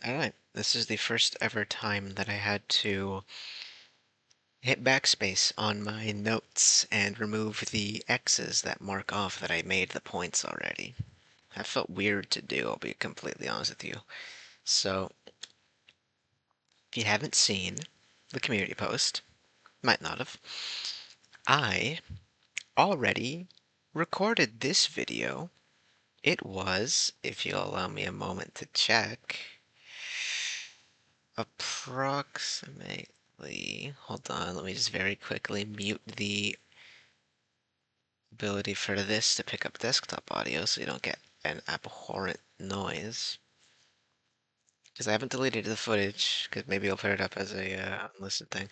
Alright, this is the first ever time that I had to hit backspace on my notes and remove the X's that mark off that I made the points already. That felt weird to do, I'll be completely honest with you. So, if you haven't seen the community post, might not have, I already recorded this video. It was, if you'll allow me a moment to check, approximately, hold on, let me just very quickly mute the ability for this to pick up desktop audio so you don't get an abhorrent noise. Because I haven't deleted the footage, because maybe I'll put it up as a unlisted thing.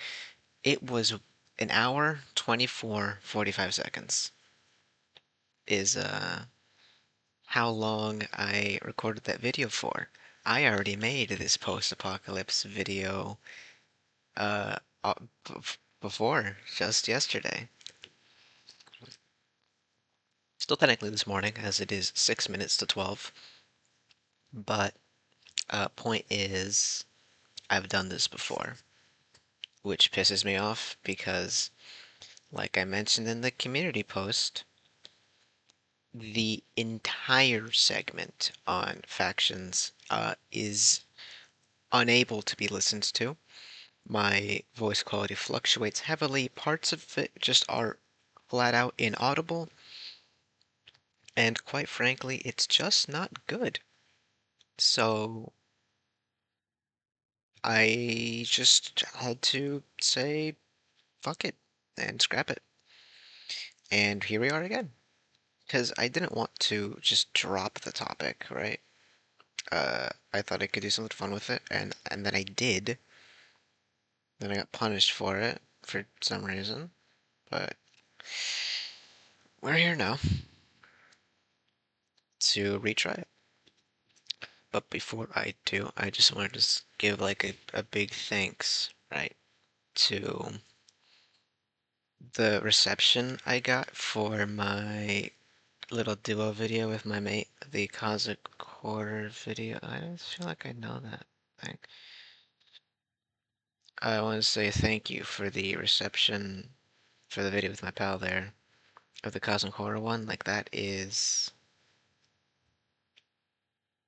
It was an hour, 24, 45 seconds is how long I recorded that video for. I already made this post-apocalypse video uh, uh, before, just yesterday. Still technically this morning, as it is 6 minutes to 12. But point is, I've done this before, which pisses me off because, like I mentioned in the community post, the entire segment on factions is unable to be listened to. My voice quality fluctuates heavily. Parts of it just are flat out inaudible. And quite frankly, it's just not good. So I just had to say, fuck it, and scrap it. And here we are again. Because I didn't want to just drop the topic, right? I thought I could do something fun with it, and then I did. Then I got punished for it for some reason. But we're here now to retry it. But before I do, I just wanted to give like a big thanks, right, to the reception I got for my little duo video with my mate, the S.T.A.L.K.E.R video. I just feel like I know that thing. I want to say thank you for the reception for the video with my pal there of the Cosmic Horror one. Like that is,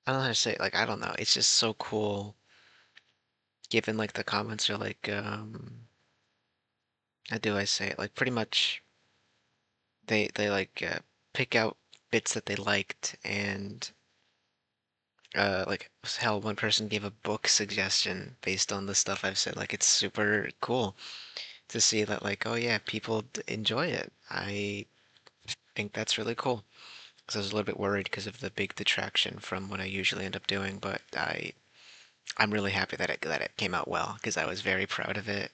I don't know how to say it. Like I don't know. It's just so cool. Given like the comments are like, how do I say it? Like pretty much they like pick out bits that they liked and like hell, one person gave a book suggestion based on the stuff I've said. Like it's super cool to see that like, oh yeah, people enjoy it. I think that's really cool. So I was a little bit worried because of the big detraction from what I usually end up doing, but I'm really happy that it came out well because I was very proud of it.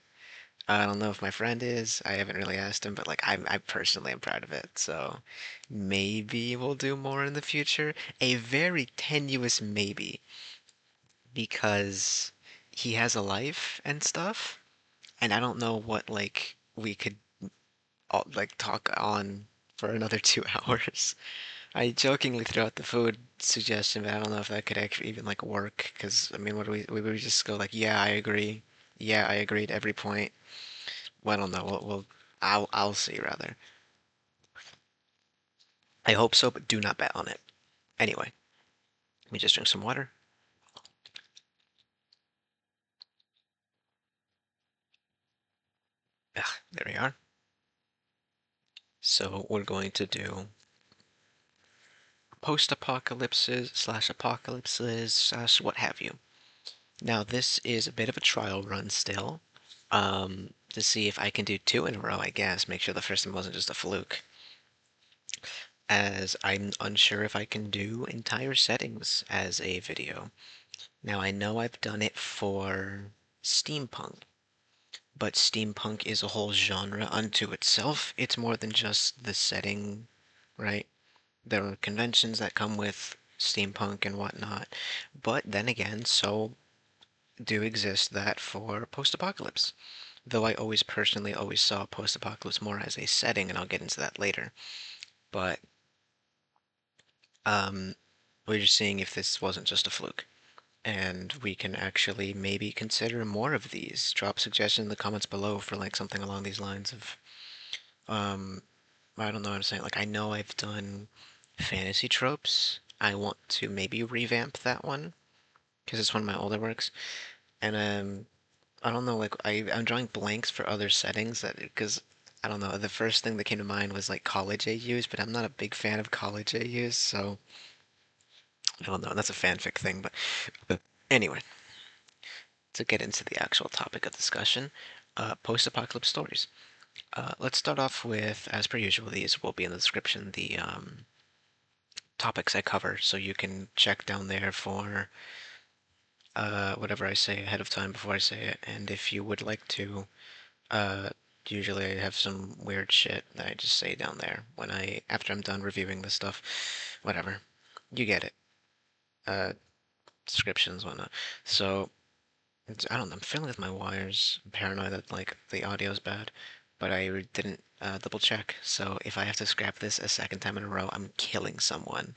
I don't know if my friend is. I haven't really asked him, but like I personally am proud of it. So maybe we'll do more in the future. A very tenuous maybe because he has a life and stuff, and I don't know what like we could all, like talk on for another 2 hours. I jokingly threw out the food suggestion, but I don't know if that could actually even like work. Because I mean, what do we would just go like, yeah, I agree, yeah, I agree at every point. Well, I don't know. I'll see rather. I hope so, but do not bet on it. Anyway, let me just drink some water. Ah, there we are. So we're going to do post-apocalypses slash apocalypses slash what have you. Now this is a bit of a trial run still, to see if I can do two in a row, I guess. Make sure the first one wasn't just a fluke. As I'm unsure if I can do entire settings as a video. Now I know I've done it for steampunk, but steampunk is a whole genre unto itself. It's more than just the setting, right? There are conventions that come with steampunk and whatnot. But then again, so do exist that for post-apocalypse. Though I always personally always saw post-apocalypse more as a setting, and I'll get into that later. But um, we're just seeing if this wasn't just a fluke. and we can actually maybe consider more of these. Drop suggestions in the comments below for like something along these lines of, um, I don't know what I'm saying. Like I know I've done fantasy tropes. I want to maybe revamp that one because it's one of my older works, and I don't know, like I'm drawing blanks for other settings that because I don't know. The first thing that came to mind was like college AUs, but I'm not a big fan of college AUs, so I don't know. That's a fanfic thing, but anyway, to get into the actual topic of discussion, post-apocalypse stories. Let's start off with, as per usual, these will be in the description, the topics I cover, so you can check down there for whatever I say ahead of time before I say it. And if you would like to, uh, usually I have some weird shit that I just say down there when after I'm done reviewing this stuff. Whatever. You get it. Uh, Descriptions, whatnot. So, I don't know, I'm feeling with my wires. I'm paranoid that, like, the audio's bad, but I didn't double check. So if I have to scrap this a second time in a row, I'm killing someone.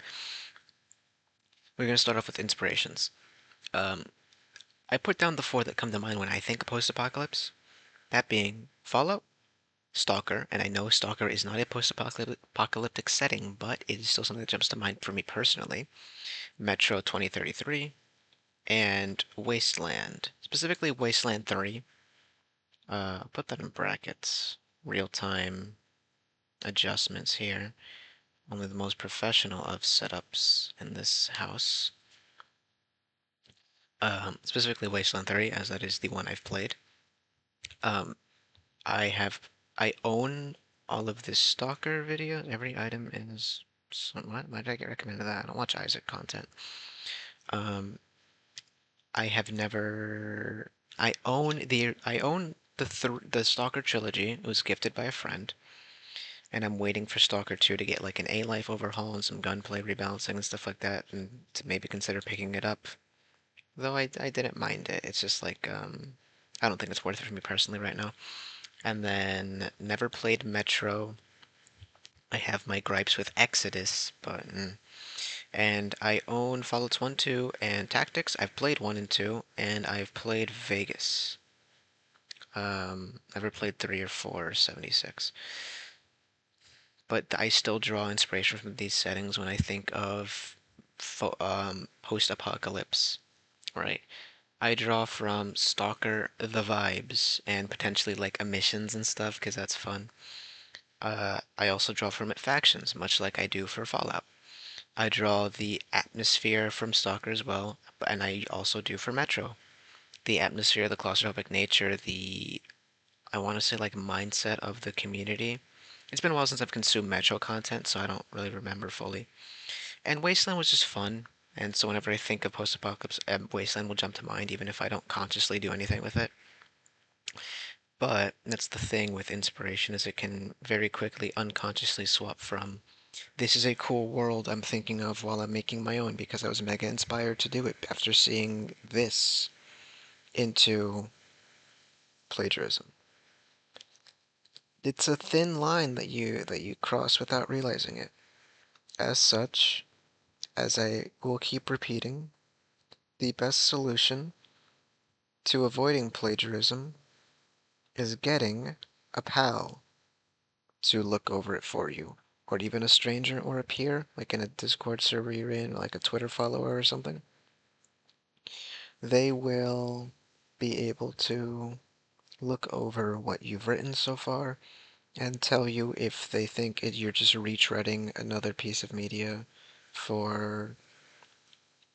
We're gonna start off with inspirations. Um, I put down the four that come to mind when I think post-apocalypse. That being Fallout, Stalker, and I know Stalker is not a post-apocalyptic setting, but it is still something that jumps to mind for me personally. Metro 2033 and Wasteland, specifically Wasteland 3. I'll put that in brackets. Real-time adjustments here. Only the most professional of setups in this house. Specifically Wasteland 3, as that is the one I've played. Um, I have I own all of this Stalker videos. Every item is why did I get recommended that? I don't watch Isaac content. Um, I have never I own the Stalker trilogy. It was gifted by a friend, and I'm waiting for Stalker 2 to get like an A life overhaul and some gunplay rebalancing and stuff like that, and to maybe consider picking it up. Though I didn't mind it. It's just like I don't think it's worth it for me personally right now. And then never played Metro. I have my gripes with Exodus, but and I own Fallout 1, 2, and Tactics. I've played 1 and 2, and I've played Vegas. Never played 3 or 4 or 76. But I still draw inspiration from these settings when I think of post-apocalypse, right? I draw from Stalker the vibes and potentially like emissions and stuff because that's fun. I also draw from it factions, much like I do for Fallout. I draw the atmosphere from Stalker as well, and I also do for Metro. The atmosphere, the claustrophobic nature, I want to say like mindset of the community. It's been a while since I've consumed Metro content, so I don't really remember fully. And Wasteland was just fun, and so whenever I think of post-apocalypse, Wasteland will jump to mind, even if I don't consciously do anything with it. But that's the thing with inspiration, is it can very quickly unconsciously swap from this is a cool world I'm thinking of while I'm making my own because I was mega inspired to do it after seeing this into plagiarism. It's a thin line that you cross without realizing it. As such, as I will keep repeating, the best solution to avoiding plagiarism is getting a pal to look over it for you, or even a stranger or a peer, like in a Discord server you're in, like a Twitter follower or something. They will be able to look over what you've written so far and tell you if they think you're just retreading another piece of media for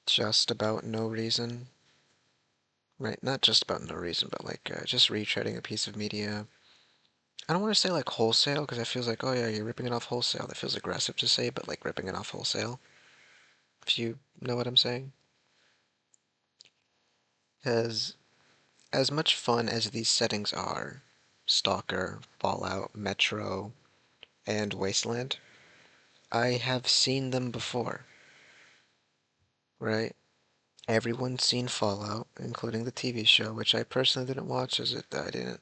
just about no reason. Right, not just about no reason, but like just retreading a piece of media. I don't want to say like wholesale because it feels like, oh yeah, you're ripping it off wholesale. That feels aggressive to say, but like ripping it off wholesale. If you know what I'm saying. Because as much fun as these settings are, Stalker, Fallout, Metro, and Wasteland, I have seen them before, right? Everyone's seen Fallout, including the TV show, which I personally didn't watch as I didn't.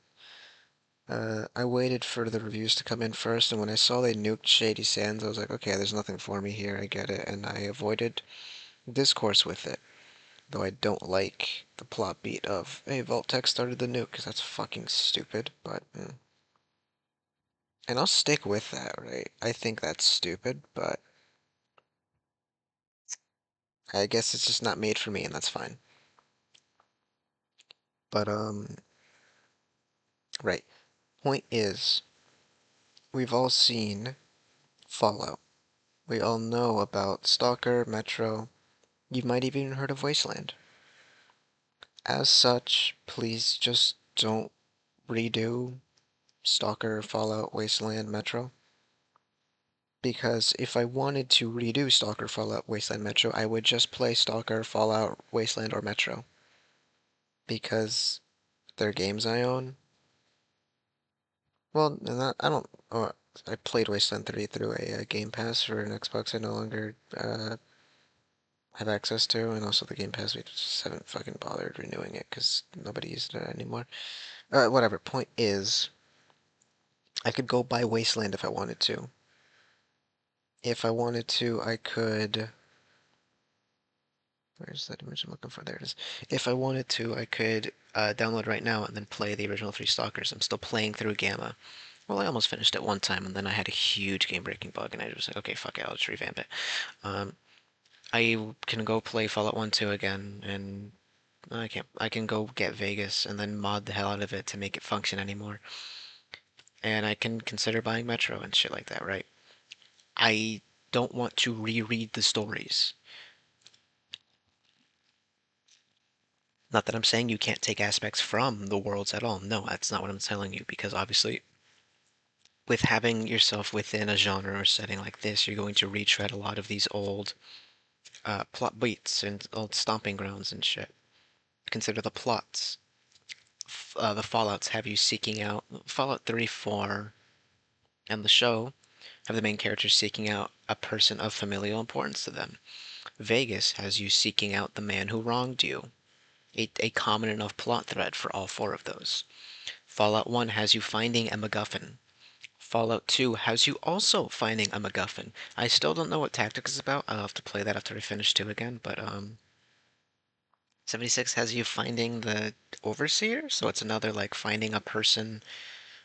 I waited for the reviews to come in first, and when I saw they nuked Shady Sands, I was like, okay, there's nothing for me here, I get it, and I avoided discourse with it. Though I don't like the plot beat of, hey, Vault-Tec started the nuke, because that's fucking stupid, but... And I'll stick with that, right? I think that's stupid, but I guess it's just not made for me, and that's fine. But, right. Point is, we've all seen Fallout. We all know about Stalker, Metro. You might have even heard of Wasteland. As such, please just don't redo Stalker, Fallout, Wasteland, Metro. Because if I wanted to redo Stalker, Fallout, Wasteland, Metro, I would just play Stalker, Fallout, Wasteland, or Metro. Because they're games I own. Well, I don't. I played Wasteland 3 through a Game Pass for an Xbox I no longer have access to, and also the Game Pass, we just haven't fucking bothered renewing it because nobody uses it anymore. Whatever. Point is, I could go buy Wasteland if I wanted to. If I wanted to, I could. Where's that image I'm looking for? There it is. If I wanted to, I could download right now and then play the original three Stalkers. I'm still playing through Gamma. Well, I almost finished it one time, and then I had a huge game-breaking bug, and I was like, okay, fuck it, I'll just revamp it. Um, I can go play Fallout 1, 2 again, and I can't. I can go get Vegas and then mod the hell out of it to make it function anymore. And I can consider buying Metro and shit like that, right? I don't want to reread the stories. Not that I'm saying you can't take aspects from the worlds at all. No, that's not what I'm telling you, because obviously, with having yourself within a genre or setting like this, you're going to retread a lot of these old plot beats and old stomping grounds and shit. Consider the plots. The Fallouts have you seeking out Fallout 3, 4, and the show have the main characters seeking out a person of familial importance to them. Vegas has you seeking out the man who wronged you. A common enough plot thread for all four of those. Fallout 1 has you finding a MacGuffin. Fallout 2 has you also finding a MacGuffin. I still don't know what Tactics is about. I'll have to play that after I finish 2 again, but 76 has you finding the Overseer, so it's another like finding a person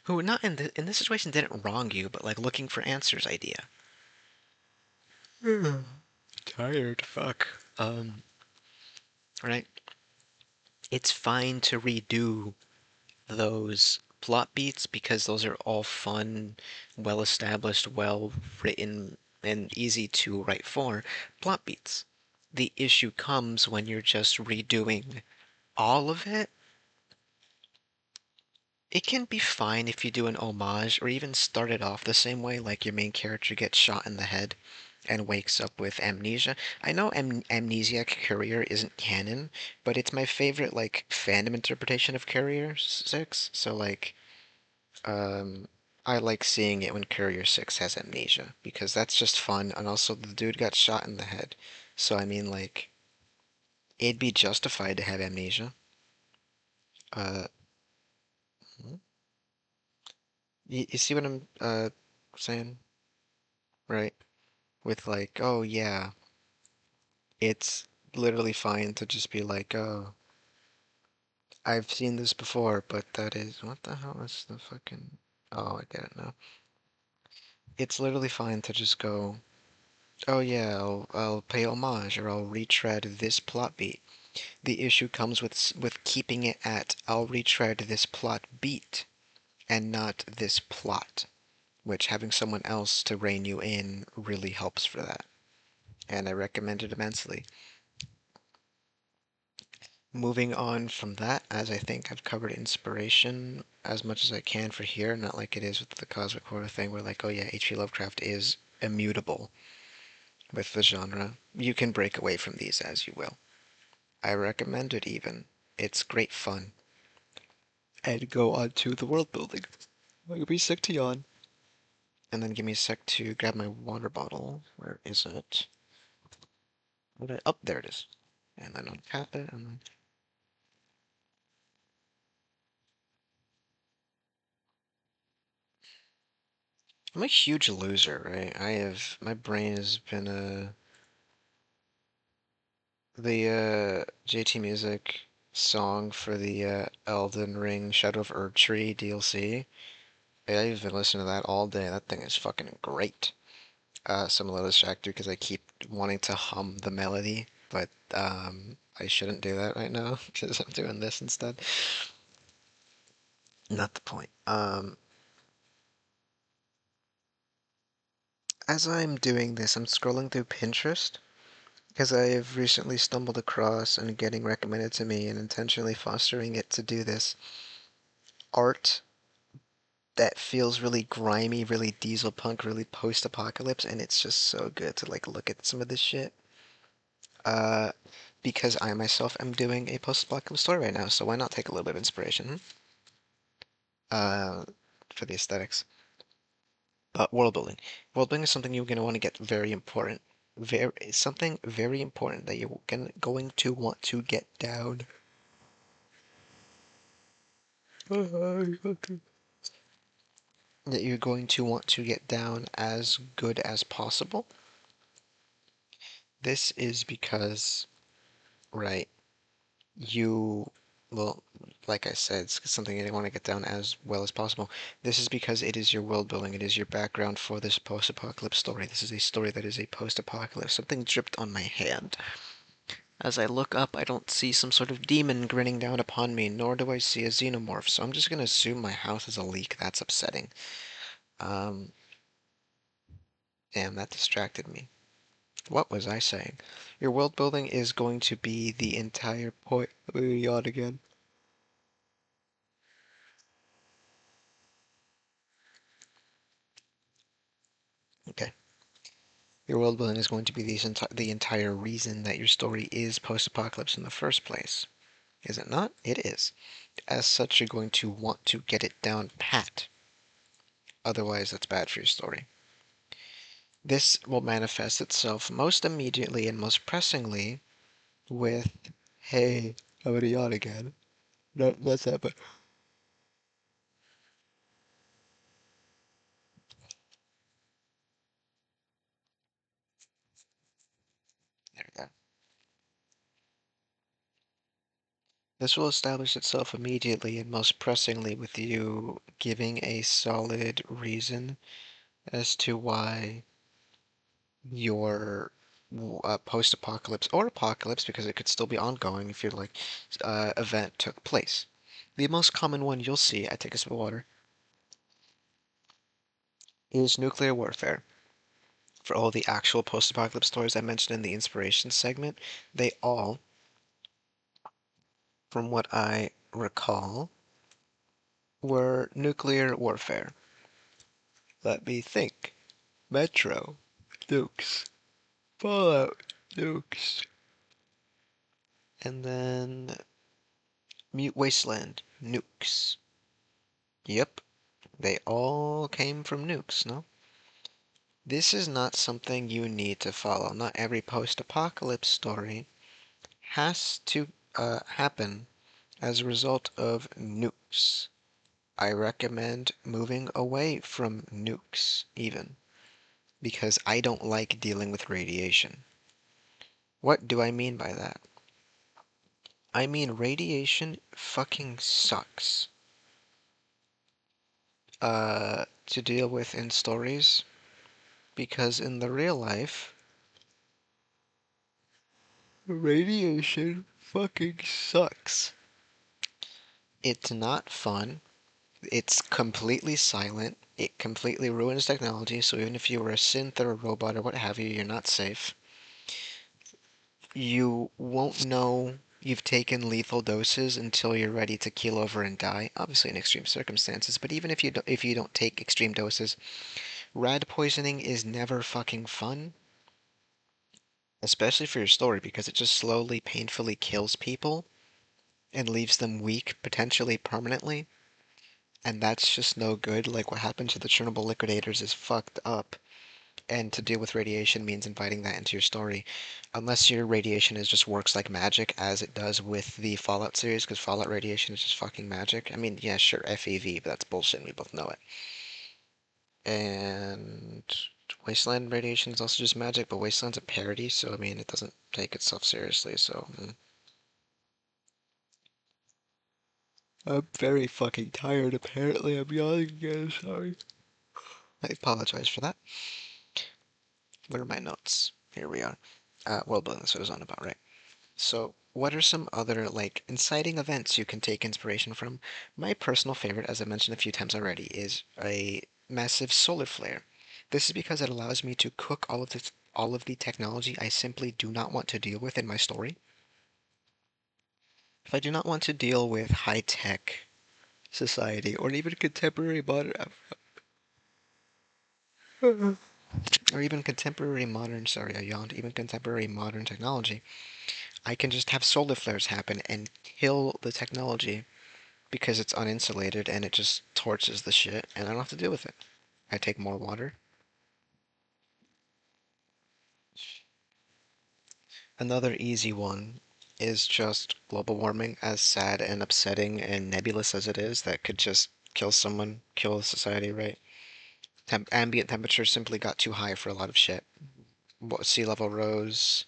who not in this situation didn't wrong you, but like looking for answers idea. Tired, fuck. Right? It's fine to redo those plot beats because those are all fun, well established, well written, and easy to write for plot beats. The issue comes when you're just redoing all of it. It can be fine if you do an homage or even start it off the same way, like your main character gets shot in the head and wakes up with amnesia. I know Amnesiac Courier isn't canon, but it's my favorite like fandom interpretation of Courier 6. So like um I like seeing it when Courier 6 has amnesia because that's just fun, and also the dude got shot in the head. So I mean like it'd be justified to have amnesia. Uh you see what I'm saying? Right? With like, oh yeah, it's literally fine to just be like, oh, I've seen this before, but that is, what the hell is the fucking, oh, I get it now. It's literally fine to just go, oh yeah, I'll pay homage or I'll retread this plot beat. The issue comes with keeping it at, I'll retread this plot beat and not this plot, which having someone else to rein you in really helps for that. And I recommend it immensely. Moving on from that, as I think I've covered inspiration as much as I can for here, not like it is with the cosmic horror thing where like, oh yeah, H.P. Lovecraft is immutable with the genre. You can break away from these as you will. I recommend it even. It's great fun. And go on to the world building. I'll be sick to yawn. And then give me a sec to grab my water bottle. Where is it? Oh, there it is. And then uncap it, and then I'm a huge loser, right? My brain has been The JT Music song for the Elden Ring Shadow of Erdtree DLC. Yeah, I've been listening to that all day. That thing is fucking great. Some a little distracted because I keep wanting to hum the melody, but I shouldn't do that right now because I'm doing this instead. Not the point. As I'm doing this, I'm scrolling through Pinterest because I've recently stumbled across and getting recommended to me and intentionally fostering it to do this art that feels really grimy, really diesel punk, really post-apocalypse, and it's just so good to like look at some of this shit. Uh, because I myself am doing a post-apocalypse story right now, so why not take a little bit of inspiration, uh, for the aesthetics. World building. World building is something you're gonna want to get very important. Something very important that you're going to want to get down. That you're going to want to get down as good as possible. This is because, right, you, well, like I said, it's something you want to get down as well as possible. This is because it is your world building, it is your background for this post-apocalypse story. This is a story that is a post-apocalypse. Something dripped on my hand. As I look up, I don't see some sort of demon grinning down upon me, nor do I see a xenomorph, so I'm just gonna assume my house has a leak. That's upsetting. Um, Damn, that distracted me. What was I saying? Your world building is going to be the entire point. Let me yawn again. Okay. Your world building is going to be the entire reason that your story is post-apocalypse in the first place. Is it not? It is. As such, you're going to want to get it down pat. Otherwise, that's bad for your story. This will manifest itself most immediately and most pressingly with, hey, I'm gonna yawn again. No, that's that, but there we go. This will establish itself immediately and most pressingly with you giving a solid reason as to why your post-apocalypse or apocalypse, because it could still be ongoing if your like event took place. The most common one you'll see, I take a sip of water, is nuclear warfare. For all the actual post-apocalypse stories I mentioned in the inspiration segment, they all, from what I recall, were nuclear warfare. Let me think. Metro, nukes. Fallout, nukes. And then Mute Wasteland, nukes. Yep, they all came from nukes, no? This is not something you need to follow. Not every post-apocalypse story has to happen as a result of nukes. I recommend moving away from nukes, even, because I don't like dealing with radiation. What do I mean by that? I mean radiation fucking sucks to deal with in stories, because in the real life, radiation fucking sucks. It's not fun. It's completely silent. It completely ruins technology, so even if you were a synth or a robot or what have you, you're not safe. You won't know you've taken lethal doses until you're ready to keel over and die. Obviously in extreme circumstances, but even if you don't take extreme doses, rad poisoning is never fucking fun, especially for your story because it just slowly, painfully kills people and leaves them weak, potentially permanently. And that's just no good. Like what happened to the Chernobyl liquidators is fucked up. And to deal with radiation means inviting that into your story. Unless your radiation is just works like magic, as it does with the Fallout series, because Fallout radiation is just fucking magic. I mean, yeah, sure, FEV, but that's bullshit and we both know it. And Wasteland radiation is also just magic, but Wasteland's a parody, so I mean, it doesn't take itself seriously, so. I'm very fucking tired, apparently. I'm yawning again, sorry. I apologize for that. Where are my notes? Here we are. World building, that's what I was on about, right? So, what are some other, like, inciting events you can take inspiration from? My personal favorite, as I mentioned a few times already, is a massive solar flare. This is because it allows me to cook all of the technology I simply do not want to deal with in my story. If I do not want to deal with high-tech society or even contemporary modern or even contemporary modern, sorry, I yawned, even contemporary modern technology, I can just have solar flares happen and kill the technology because it's uninsulated and it just torches the shit and I don't have to deal with it. I take more water. Another easy one is just global warming, as sad and upsetting and nebulous as it is, that could just kill someone, kill society, right? Ambient temperatures simply got too high for a lot of shit. Sea level rose,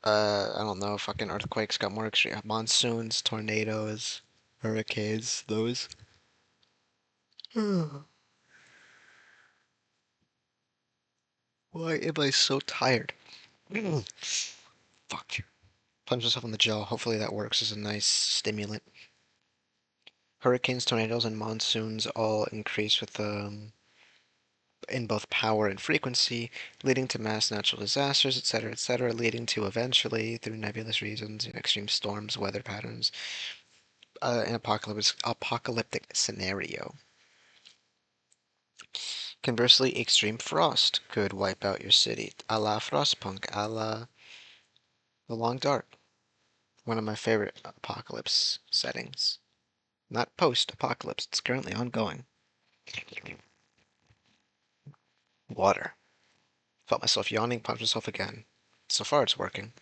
I don't know, fucking earthquakes got more extreme. Monsoons, tornadoes, hurricanes, those. Why am I so tired? Fuck. Punch myself in the jaw. Hopefully that works as a nice stimulant. Hurricanes, tornadoes, and monsoons all increase with in both power and frequency, leading to mass natural disasters, etc., leading to eventually, through nebulous reasons, extreme storms, weather patterns, an apocalyptic scenario. Conversely, extreme frost could wipe out your city, a la Frostpunk, a la The Long Dark, one of my favorite apocalypse settings. Not post-apocalypse, it's currently ongoing. Water. Felt myself yawning, punched myself again. So far it's working.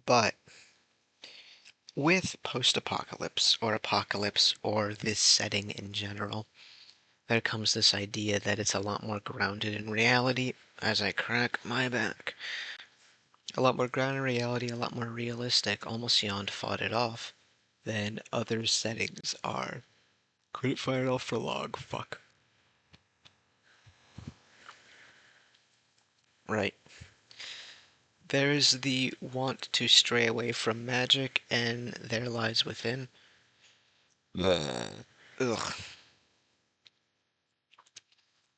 But with post-apocalypse, or apocalypse, or this setting in general, there comes this idea that it's a lot more grounded in reality, as I crack my back. A lot more grounded in reality, a lot more realistic, almost beyond fought it off, than other settings are. Couldn't fight it off for long, fuck. Right. There's the want to stray away from magic, and there lies within. Ugh.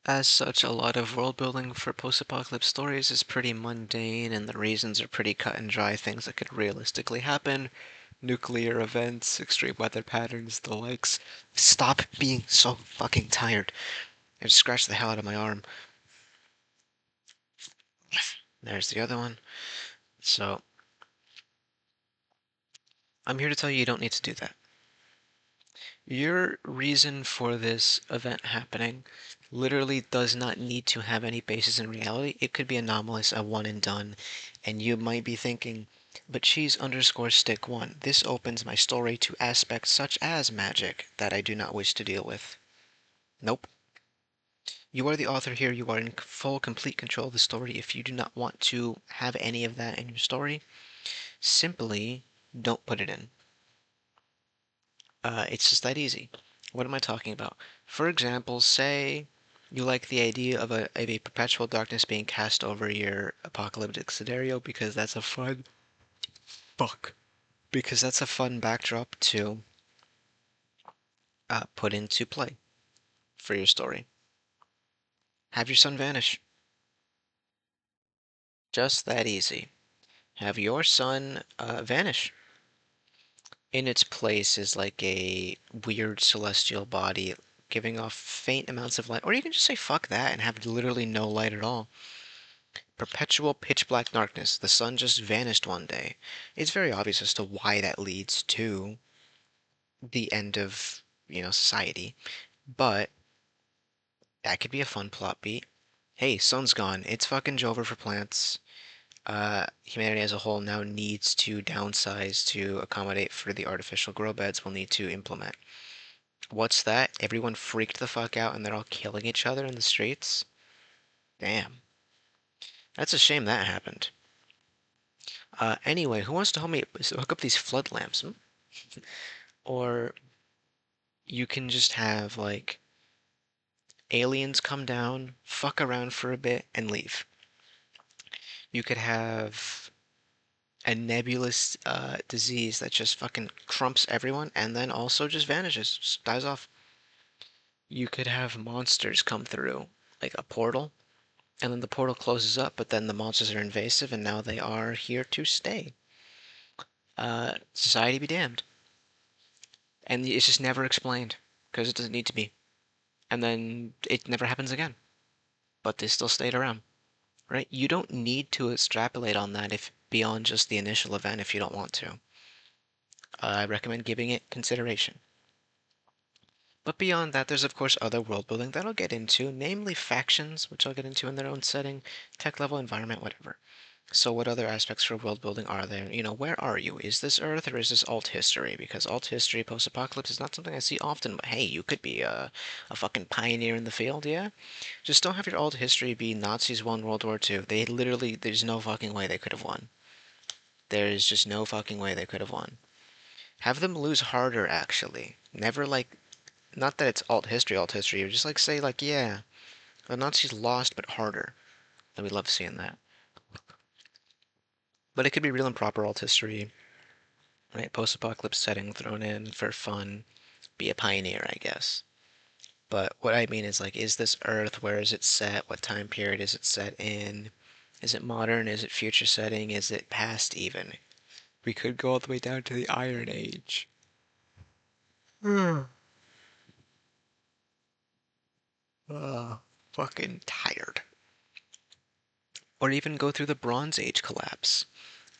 As such, a lot of world building for post-apocalypse stories is pretty mundane, and the reasons are pretty cut and dry, things that could realistically happen. Nuclear events, extreme weather patterns, the likes. Stop being so fucking tired. I just scratched the hell out of my arm. There's the other one. So, I'm here to tell you you don't need to do that. Your reason for this event happening literally does not need to have any basis in reality. It could be anomalous, a one and done, and you might be thinking, but cheese underscore stick one. This opens my story to aspects such as magic that I do not wish to deal with. Nope. You are the author here. You are in full, complete control of the story. If you do not want to have any of that in your story, simply don't put it in. It's just that easy. What am I talking about? For example, say you like the idea of a perpetual darkness being cast over your apocalyptic scenario because that's a fun fuck. Because that's a fun backdrop to put into play for your story. Have your son vanish. Just that easy. Have your son vanish. In its place is like a weird celestial body giving off faint amounts of light. Or you can just say fuck that and have literally no light at all. Perpetual pitch black darkness. The sun just vanished one day. It's very obvious as to why that leads to the end of, society. But that could be a fun plot beat. Hey, sun's gone. It's fucking Jover for plants. Humanity as a whole now needs to downsize to accommodate for the artificial grow beds we'll need to implement. What's that? Everyone freaked the fuck out and they're all killing each other in the streets? Damn. That's a shame that happened. Anyway, who wants to help me hook up these flood lamps? Hmm? Or you can just have, like, aliens come down, fuck around for a bit, and leave. You could have a nebulous disease that just fucking crumps everyone and then also just vanishes, just dies off. You could have monsters come through, like a portal, and then the portal closes up, but then the monsters are invasive and now they are here to stay. Society be damned. And it's just never explained because it doesn't need to be. And then it never happens again, but they still stayed around, right? You don't need to extrapolate on that if beyond just the initial event if you don't want to. I recommend giving it consideration. But beyond that, there's of course other world building that I'll get into, namely factions, which I'll get into in their own setting, tech level, environment, whatever. So what other aspects for world building are there? You know, where are you? Is this Earth or is this alt history? Because alt history, post-apocalypse is not something I see often, but hey, you could be a fucking pioneer in the field, yeah? Just don't have your alt history be Nazis won World War II. They literally, there's no fucking way they could have won. There is just no fucking way they could have won. Have them lose harder, actually. Never like, not that it's alt history, or just like say like, yeah, the Nazis lost, but harder. I would love seeing that. But it could be real and proper alt history, right? Post-apocalypse setting thrown in for fun. Be a pioneer, I guess. But what I mean is like, is this Earth? Where is it set? What time period is it set in? Is it modern? Is it future setting? Is it past even? We could go all the way down to the Iron Age. Fucking tired. Or even go through the Bronze Age collapse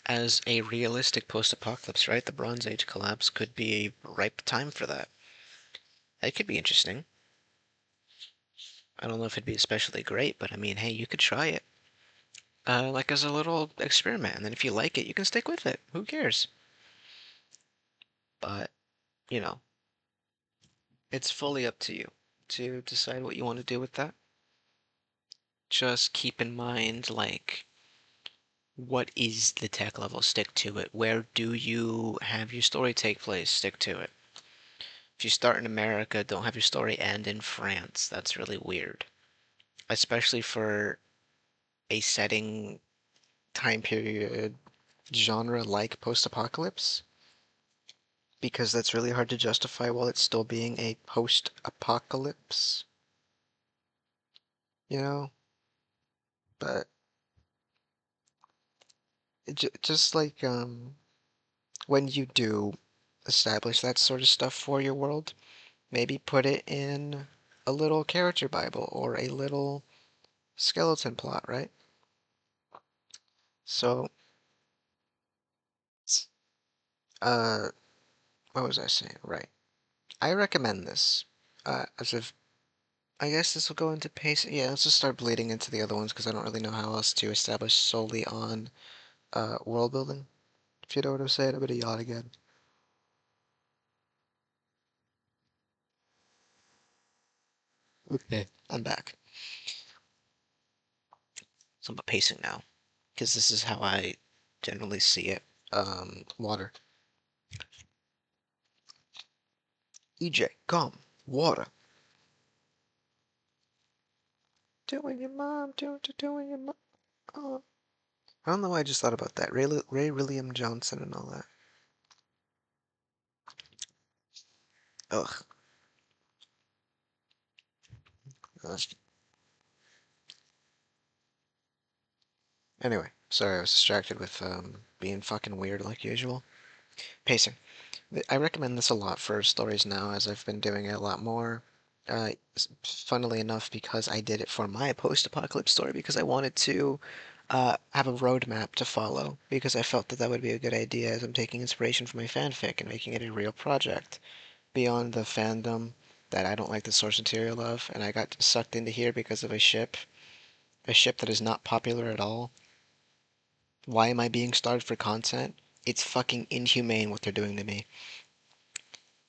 as a realistic post-apocalypse, right? The Bronze Age collapse could be a ripe time for that. That could be interesting. I don't know if it'd be especially great, but I mean, hey, you could try it. Like as a little experiment, and then if you like it, you can stick with it. Who cares? But, you know, it's fully up to you to decide what you want to do with that. Just keep in mind, like, what is the tech level? Stick to it. Where do you have your story take place? Stick to it. If you start in America, don't have your story end in France. That's really weird. Especially for a setting, time period, genre like post-apocalypse. Because that's really hard to justify while it's still being a post-apocalypse, you know? But just like when you do establish that sort of stuff for your world, maybe put it in a little character bible or a little skeleton plot, right? So, uh, what was I saying? Right. I recommend this. As if I guess this will go into pace. Yeah, let's just start bleeding into the other ones because I don't really know how else to establish solely on world building. If you know what I'm saying, I'm gonna yawn again. Okay. I'm back. So I'm pacing now because this is how I generally see it. Water. EJ, come. Water. Doing your mom, doing your mom. Oh. I don't know why I just thought about that. Ray William Johnson and all that. Ugh. Uh, Anyway, sorry, I was distracted with being fucking weird like usual. Pacing. I recommend this a lot for stories now, as I've been doing it a lot more. Funnily enough, because I did it for my post-apocalypse story, because I wanted to have a roadmap to follow, because I felt that that would be a good idea as I'm taking inspiration from my fanfic and making it a real project. Beyond the fandom that I don't like the source material of, and I got sucked into here because of a ship that is not popular at all. Why am I being starved for content? It's fucking inhumane what they're doing to me.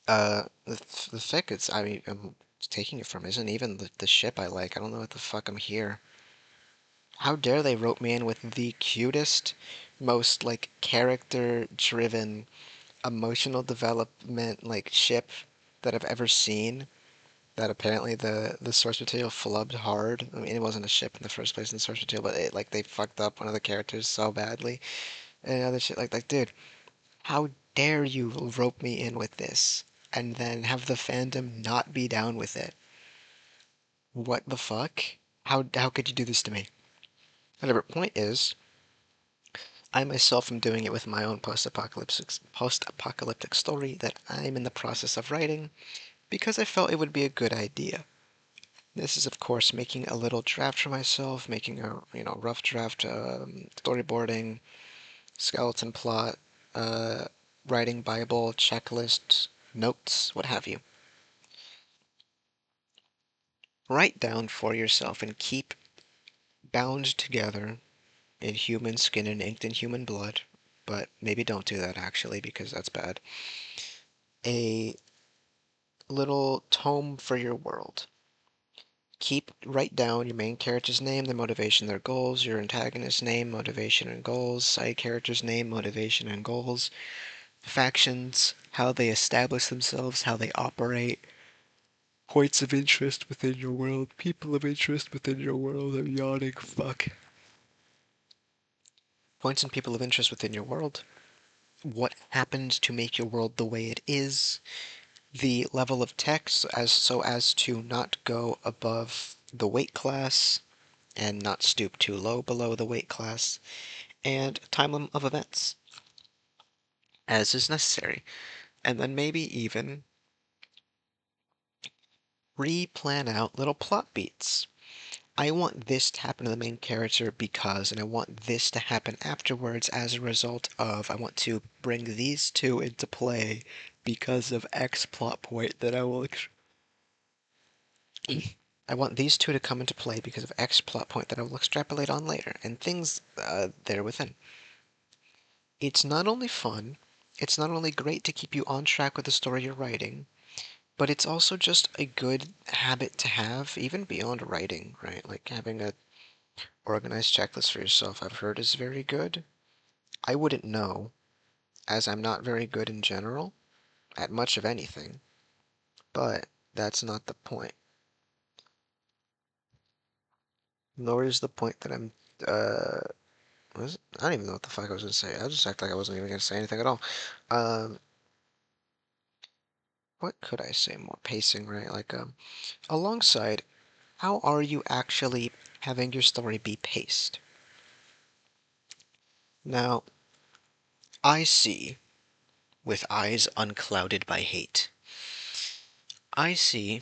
The fic it's I mean I'm taking it from isn't even the ship I like. I don't know what the fuck I'm here. How dare they rope me in with the cutest, most like character-driven, emotional development like ship that I've ever seen. That apparently the source material flubbed hard. I mean, it wasn't a ship in the first place in the source material, but it like they fucked up one of the characters so badly and other shit. Like, dude, how dare you rope me in with this and then have the fandom not be down with it? What the fuck? How could you do this to me? Whatever. Point is, I myself am doing it with my own post-apocalyptic story that I'm in the process of writing because I felt it would be a good idea. This is, of course, making a little draft for myself, making a rough draft, storyboarding, skeleton plot, uh, writing Bible, checklist, notes, what have you. Write down for yourself and keep bound together in human skin and inked in human blood, but maybe don't do that actually because that's bad. A little tome for your world. Write down your main character's name, their motivation, their goals, your antagonist's name, motivation and goals, side character's name, motivation and goals, factions, how they establish themselves, how they operate, points of interest within your world, people of interest within your world. I'm yawning, fuck. Points and people of interest within your world. What happened to make your world the way it is? The level of text so as to not go above the weight class and not stoop too low below the weight class, and time of events as is necessary. And then maybe even re-plan out little plot beats. I want this to happen to the main character because, and I want this to happen afterwards as a result of, I want to bring these two into play because of X plot point that I will. I want these two to come into play because of X plot point that I will extrapolate on later, and things there within. It's not only fun, it's not only great to keep you on track with the story you're writing, but it's also just a good habit to have, even beyond writing, right? Like having a organized checklist for yourself, I've heard is very good. I wouldn't know, as I'm not very good in general at much of anything, but that's not the point. Nor is the point that I'm, uh, I don't even know what the fuck I was gonna say. I just act like I wasn't even gonna say anything at all. Um, what could I say more? Pacing, right? Like, alongside, how are you actually having your story be paced? Now, I see with eyes unclouded by hate. I see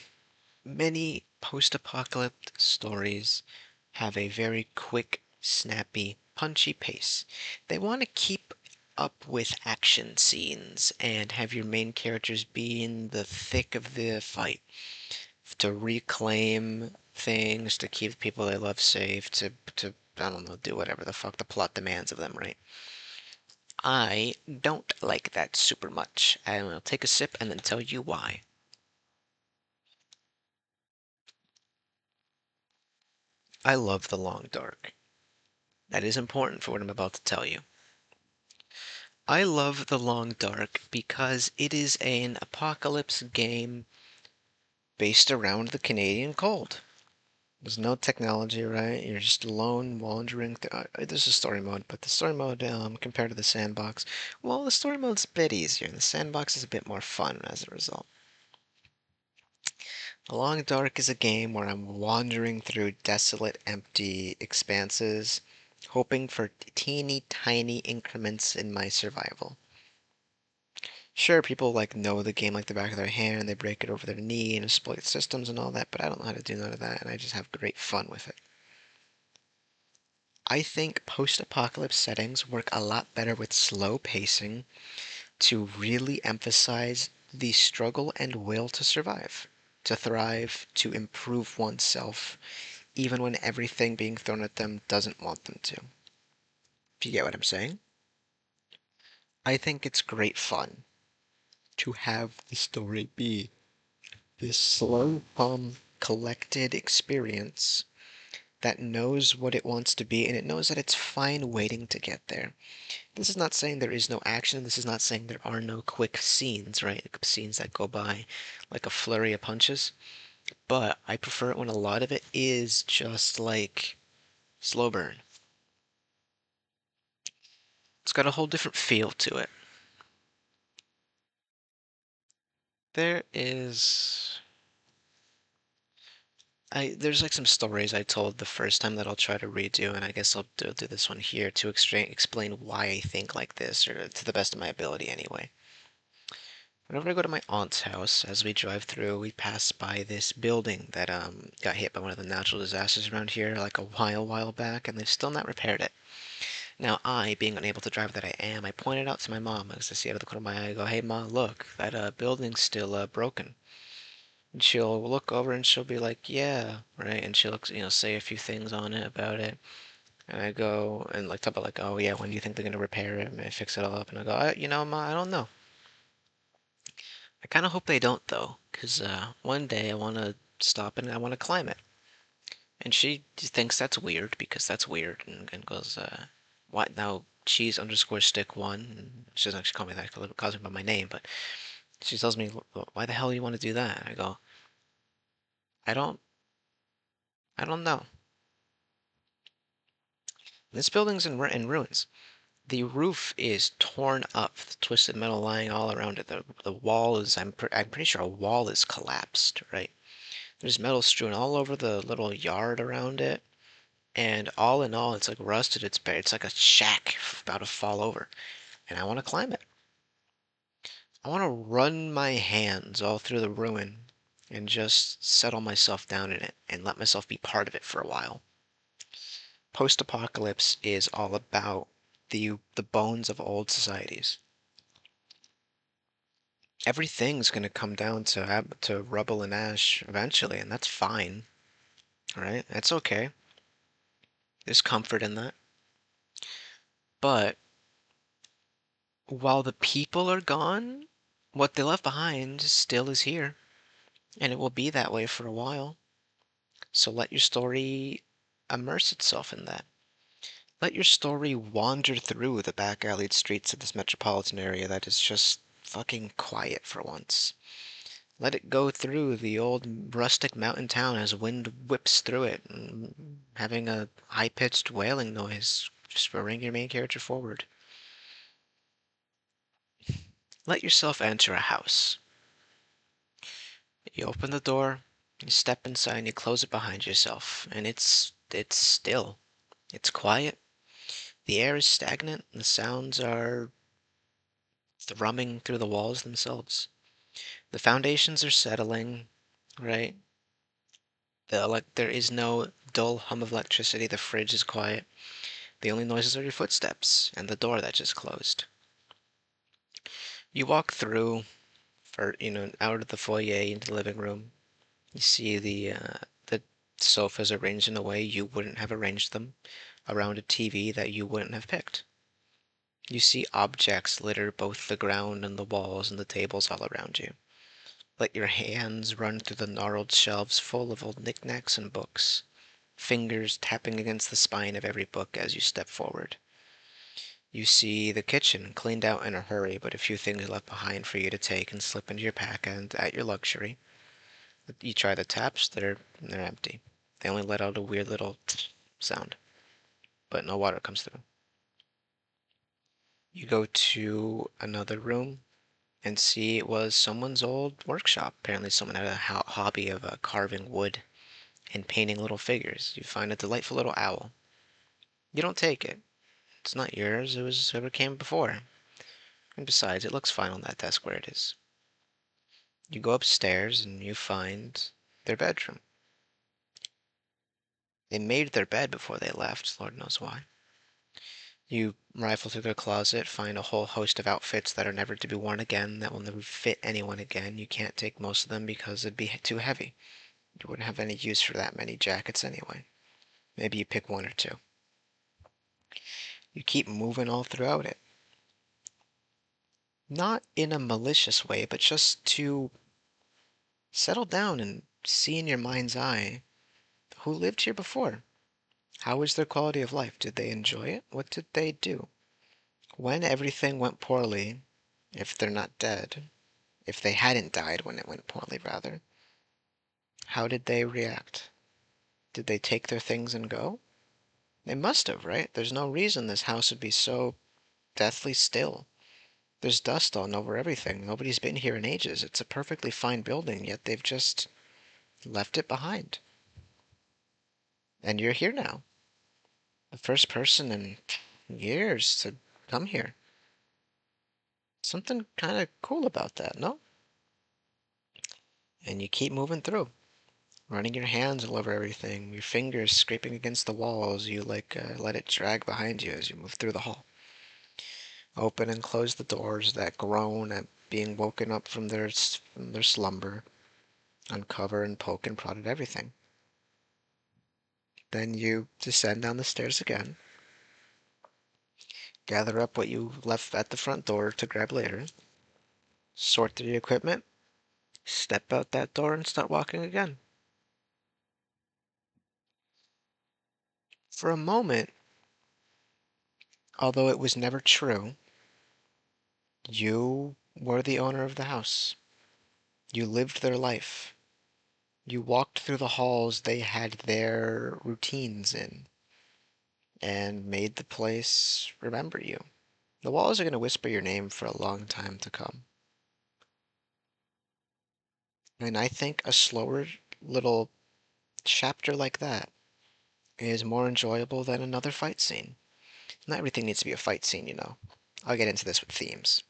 many post-apocalyptic stories have a very quick, snappy, punchy pace. They want to keep up with action scenes and have your main characters be in the thick of the fight to reclaim things, to keep the people they love safe, to I don't know, do whatever the fuck the plot demands of them, right? I don't like that super much. And I'll take a sip and then tell you why. I love the long dark. That is important for what I'm about to tell you. I love The Long Dark because it is an apocalypse game based around the Canadian cold. There's no technology, right? You're just alone wandering through. There's a story mode, but the story mode, compared to the sandbox, well, the story mode's a bit easier, and the sandbox is a bit more fun as a result. The Long Dark is a game where I'm wandering through desolate, empty expanses, hoping for teeny tiny increments in my survival. Sure, people like know the game like the back of their hand, and they break it over their knee and exploit systems and all that, but I don't know how to do none of that, and I just have great fun with it. I think post-apocalypse settings work a lot better with slow pacing to really emphasize the struggle and will to survive, to thrive, to improve oneself, even when everything being thrown at them doesn't want them to. If you get what I'm saying? I think it's great fun to have the story be this slow, calm, collected experience that knows what it wants to be and it knows that it's fine waiting to get there. This is not saying there is no action. This is not saying there are no quick scenes, right? Scenes that go by like a flurry of punches. But I prefer it when a lot of it is just like slow burn. It's got a whole different feel to it. There is there's like some stories I told the first time that I'll try to redo, and I guess I'll do this one here to explain why I think like this, or to the best of my ability anyway. Whenever I go to my aunt's house, as we drive through, we pass by this building that got hit by one of the natural disasters around here like a while back, and they've still not repaired it. Now I, being unable to drive that I am, I pointed out to my mom as I see out of the corner of my eye. I go, "Hey ma, look, that building's still broken." And she'll look over and she'll be like, "Yeah, right," and she'll say a few things on it about it. And I go and like talk about like, "Oh yeah, when do you think they're gonna repair it and fix it all up?" And I go, Ma, I don't know. I kind of hope they don't though, because one day I want to stop and I want to climb it. And she thinks that's weird because that's weird and goes, what now? Cheese underscore stick one. And she doesn't actually call me that, calls me by my name, but she tells me, why the hell do you want to do that? I go, I don't, I don't know. This building's in ruins. The roof is torn up, the twisted metal lying all around it. The wall is, I'm pretty sure a wall is collapsed, right? There's metal strewn all over the little yard around it. And all in all, it's like rusted. It's like a shack about to fall over. And I want to climb it. I want to run my hands all through the ruin and just settle myself down in it and let myself be part of it for a while. Post-apocalypse is all about the bones of old societies. Everything's going to come down to rubble and ash eventually, and that's fine, right? That's okay. There's comfort in that. But while the people are gone, what they left behind still is here, and it will be that way for a while. So let your story immerse itself in that. Let your story wander through the back alleyed streets of this metropolitan area that is just fucking quiet for once. Let it go through the old rustic mountain town as wind whips through it, having a high-pitched wailing noise, just spurring your main character forward. Let yourself enter a house. You open the door, you step inside, and you close it behind yourself, and it's still. It's quiet. The air is stagnant, and the sounds are thrumming through the walls themselves. The foundations are settling, right? There is no dull hum of electricity. The fridge is quiet. The only noises are your footsteps and the door that just closed. You walk through, out of the foyer into the living room. You see the sofas arranged in a way you wouldn't have arranged them around a TV that you wouldn't have picked. You see objects litter both the ground and the walls and the tables all around you. Let your hands run through the gnarled shelves full of old knickknacks and books, fingers tapping against the spine of every book as you step forward. You see the kitchen cleaned out in a hurry, but a few things left behind for you to take and slip into your pack and at your luxury. You try the taps, they're empty. They only let out a weird little sound, but no water comes through. You go to another room and see it was someone's old workshop. Apparently someone had a hobby of carving wood and painting little figures. You find a delightful little owl. You don't take it. It's not yours, it was whoever came before. And besides, it looks fine on that desk where it is. You go upstairs and you find their bedroom. They made their bed before they left, Lord knows why. You rifle through their closet, find a whole host of outfits that are never to be worn again, that will never fit anyone again. You can't take most of them because it'd be too heavy. You wouldn't have any use for that many jackets anyway. Maybe you pick one or two. You keep moving all throughout it. Not in a malicious way, but just to settle down and see in your mind's eye who lived here before. How was their quality of life? Did they enjoy it? What did they do? When everything went poorly, if they're not dead, if they hadn't died when it went poorly, rather, how did they react? Did they take their things and go? They must have, right? There's no reason this house would be so deathly still. There's dust all over everything. Nobody's been here in ages. It's a perfectly fine building, yet they've just left it behind. And you're here now. The first person in years to come here. Something kind of cool about that, no? And you keep moving through, running your hands all over everything, your fingers scraping against the walls. You let it drag behind you as you move through the hall. Open and close the doors that groan at being woken up from their slumber. Uncover and poke and prod at everything. Then you descend down the stairs again, gather up what you left at the front door to grab later, sort through your equipment, step out that door and start walking again. For a moment, although it was never true, you were the owner of the house. You lived their life. You walked through the halls they had their routines in and made the place remember you. The walls are going to whisper your name for a long time to come. And I think a slower little chapter like that is more enjoyable than another fight scene. Not everything needs to be a fight scene, you know. I'll get into this with themes.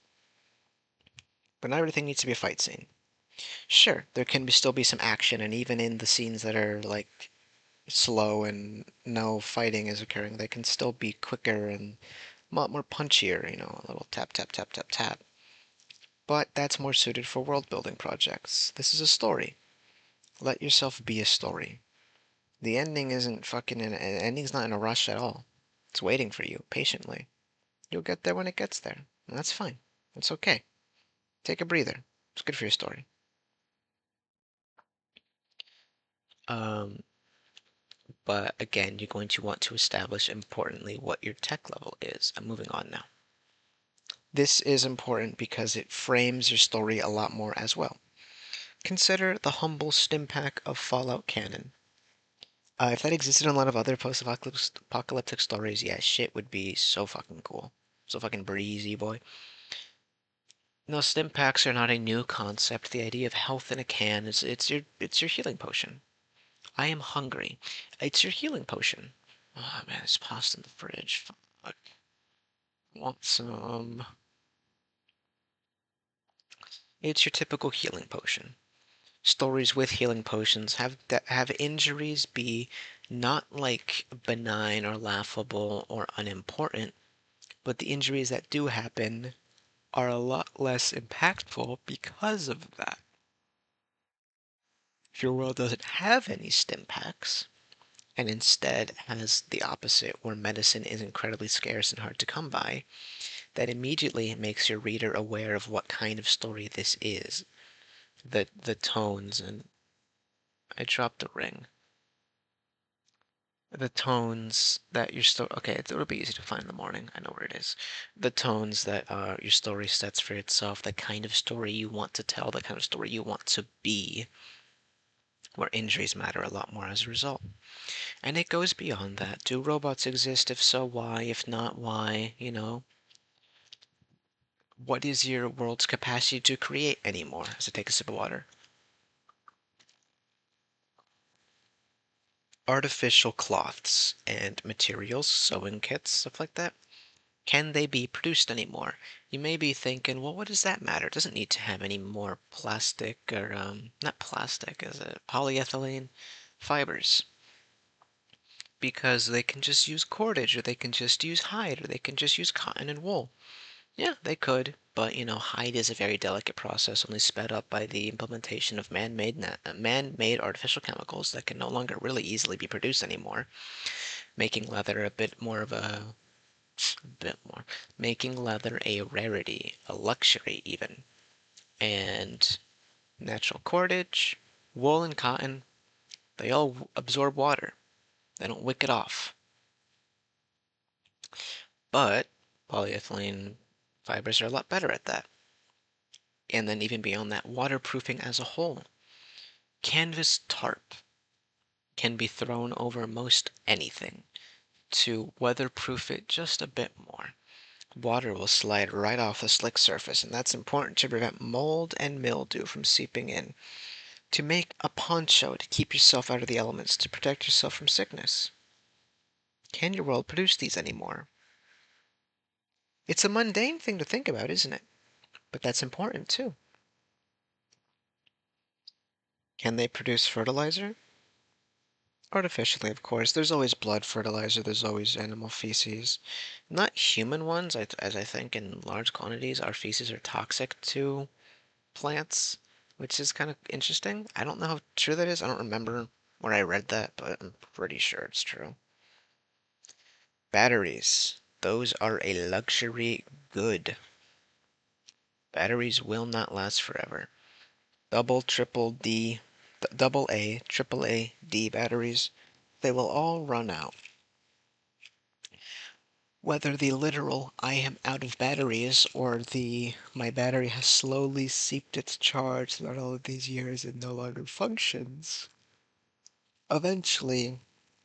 But not everything needs to be a fight scene. Sure, there can still be some action, and even in the scenes that are like slow and no fighting is occurring, they can still be quicker and a lot more punchier, you know, a little tap, tap, tap, tap, tap. But that's more suited for world building projects. This is a story. Let yourself be a story. The ending isn't fucking an ending's not in a rush at all. It's waiting for you patiently. You'll get there when it gets there, and that's fine. It's okay. Take a breather. It's good for your story. Um, but again, you're going to want to establish importantly what your tech level is. I'm moving on now. This is important because it frames your story a lot more as well. Consider the humble stim pack of Fallout canon. If that existed in a lot of other post-apocalyptic stories, yeah, shit would be so fucking cool. So fucking breezy, boy. No, stim packs are not a new concept. The idea of health in a can is it's your healing potion. I am hungry. It's your healing potion. Oh man, there's pasta in the fridge. Fuck. Want some. It's your typical healing potion. Stories with healing potions have injuries be not like benign or laughable or unimportant, but the injuries that do happen are a lot less impactful because of that. If your world doesn't have any stim packs, and instead has the opposite, where medicine is incredibly scarce and hard to come by, that immediately makes your reader aware of what kind of story this is. The tones, and I dropped the ring. The tones that your story, okay, it'll be easy to find in the morning. I know where it is. The tones that your story sets for itself, the kind of story you want to tell, the kind of story you want to be, where injuries matter a lot more as a result. And it goes beyond that. Do robots exist? If so, why? If not, why? You know, what is your world's capacity to create anymore? As I take a sip of water. Artificial cloths and materials, sewing kits, stuff like that. Can they be produced anymore? You may be thinking, well, what does that matter? It doesn't need to have any more plastic or, not plastic, is it? Polyethylene fibers. Because they can just use cordage, or they can just use hide, or they can just use cotton and wool. Yeah, they could, but you know, hide is a very delicate process, only sped up by the implementation of man-made artificial chemicals that can no longer really easily be produced anymore, making leather a bit more of a A bit more. Making leather a rarity, a luxury even. And natural cordage, wool and cotton, they all absorb water. They don't wick it off. But polyethylene fibers are a lot better at that. And then even beyond that, waterproofing as a whole. Canvas tarp can be thrown over most anything to weatherproof it just a bit more. Water will slide right off the slick surface, and that's important to prevent mold and mildew from seeping in. To make a poncho to keep yourself out of the elements, to protect yourself from sickness. Can your world produce these anymore? It's a mundane thing to think about, isn't it? But that's important too. Can they produce fertilizer? Artificially, of course. There's always blood fertilizer, there's always animal feces. Not human ones, as I think in large quantities, our feces are toxic to plants, which is kind of interesting. I don't know how true that is. I don't remember where I read that, but I'm pretty sure it's true. Batteries. Those are a luxury good. Batteries will not last forever. Double A, triple A, D batteries, they will all run out. Whether the literal I am out of batteries or the my battery has slowly seeped its charge throughout all of these years and no longer functions. Eventually,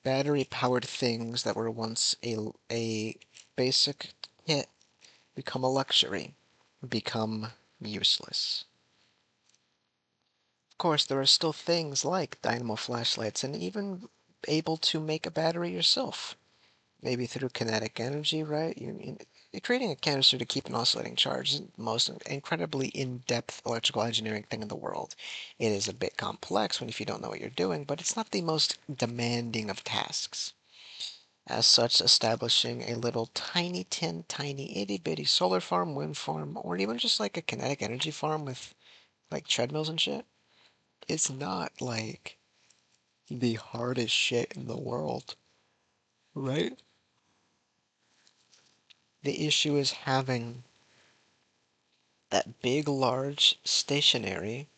battery-powered things that were once a basic kit become a luxury, become useless. Of course, there are still things like dynamo flashlights and even able to make a battery yourself. Maybe through kinetic energy, right? You're creating a canister to keep an oscillating charge is the most incredibly in-depth electrical engineering thing in the world. It is a bit complex when if you don't know what you're doing, but it's not the most demanding of tasks. As such, establishing a little tiny itty-bitty solar farm, wind farm, or even just like a kinetic energy farm with like treadmills and shit, it's not like the hardest shit in the world, right? The issue is having that big, large, stationary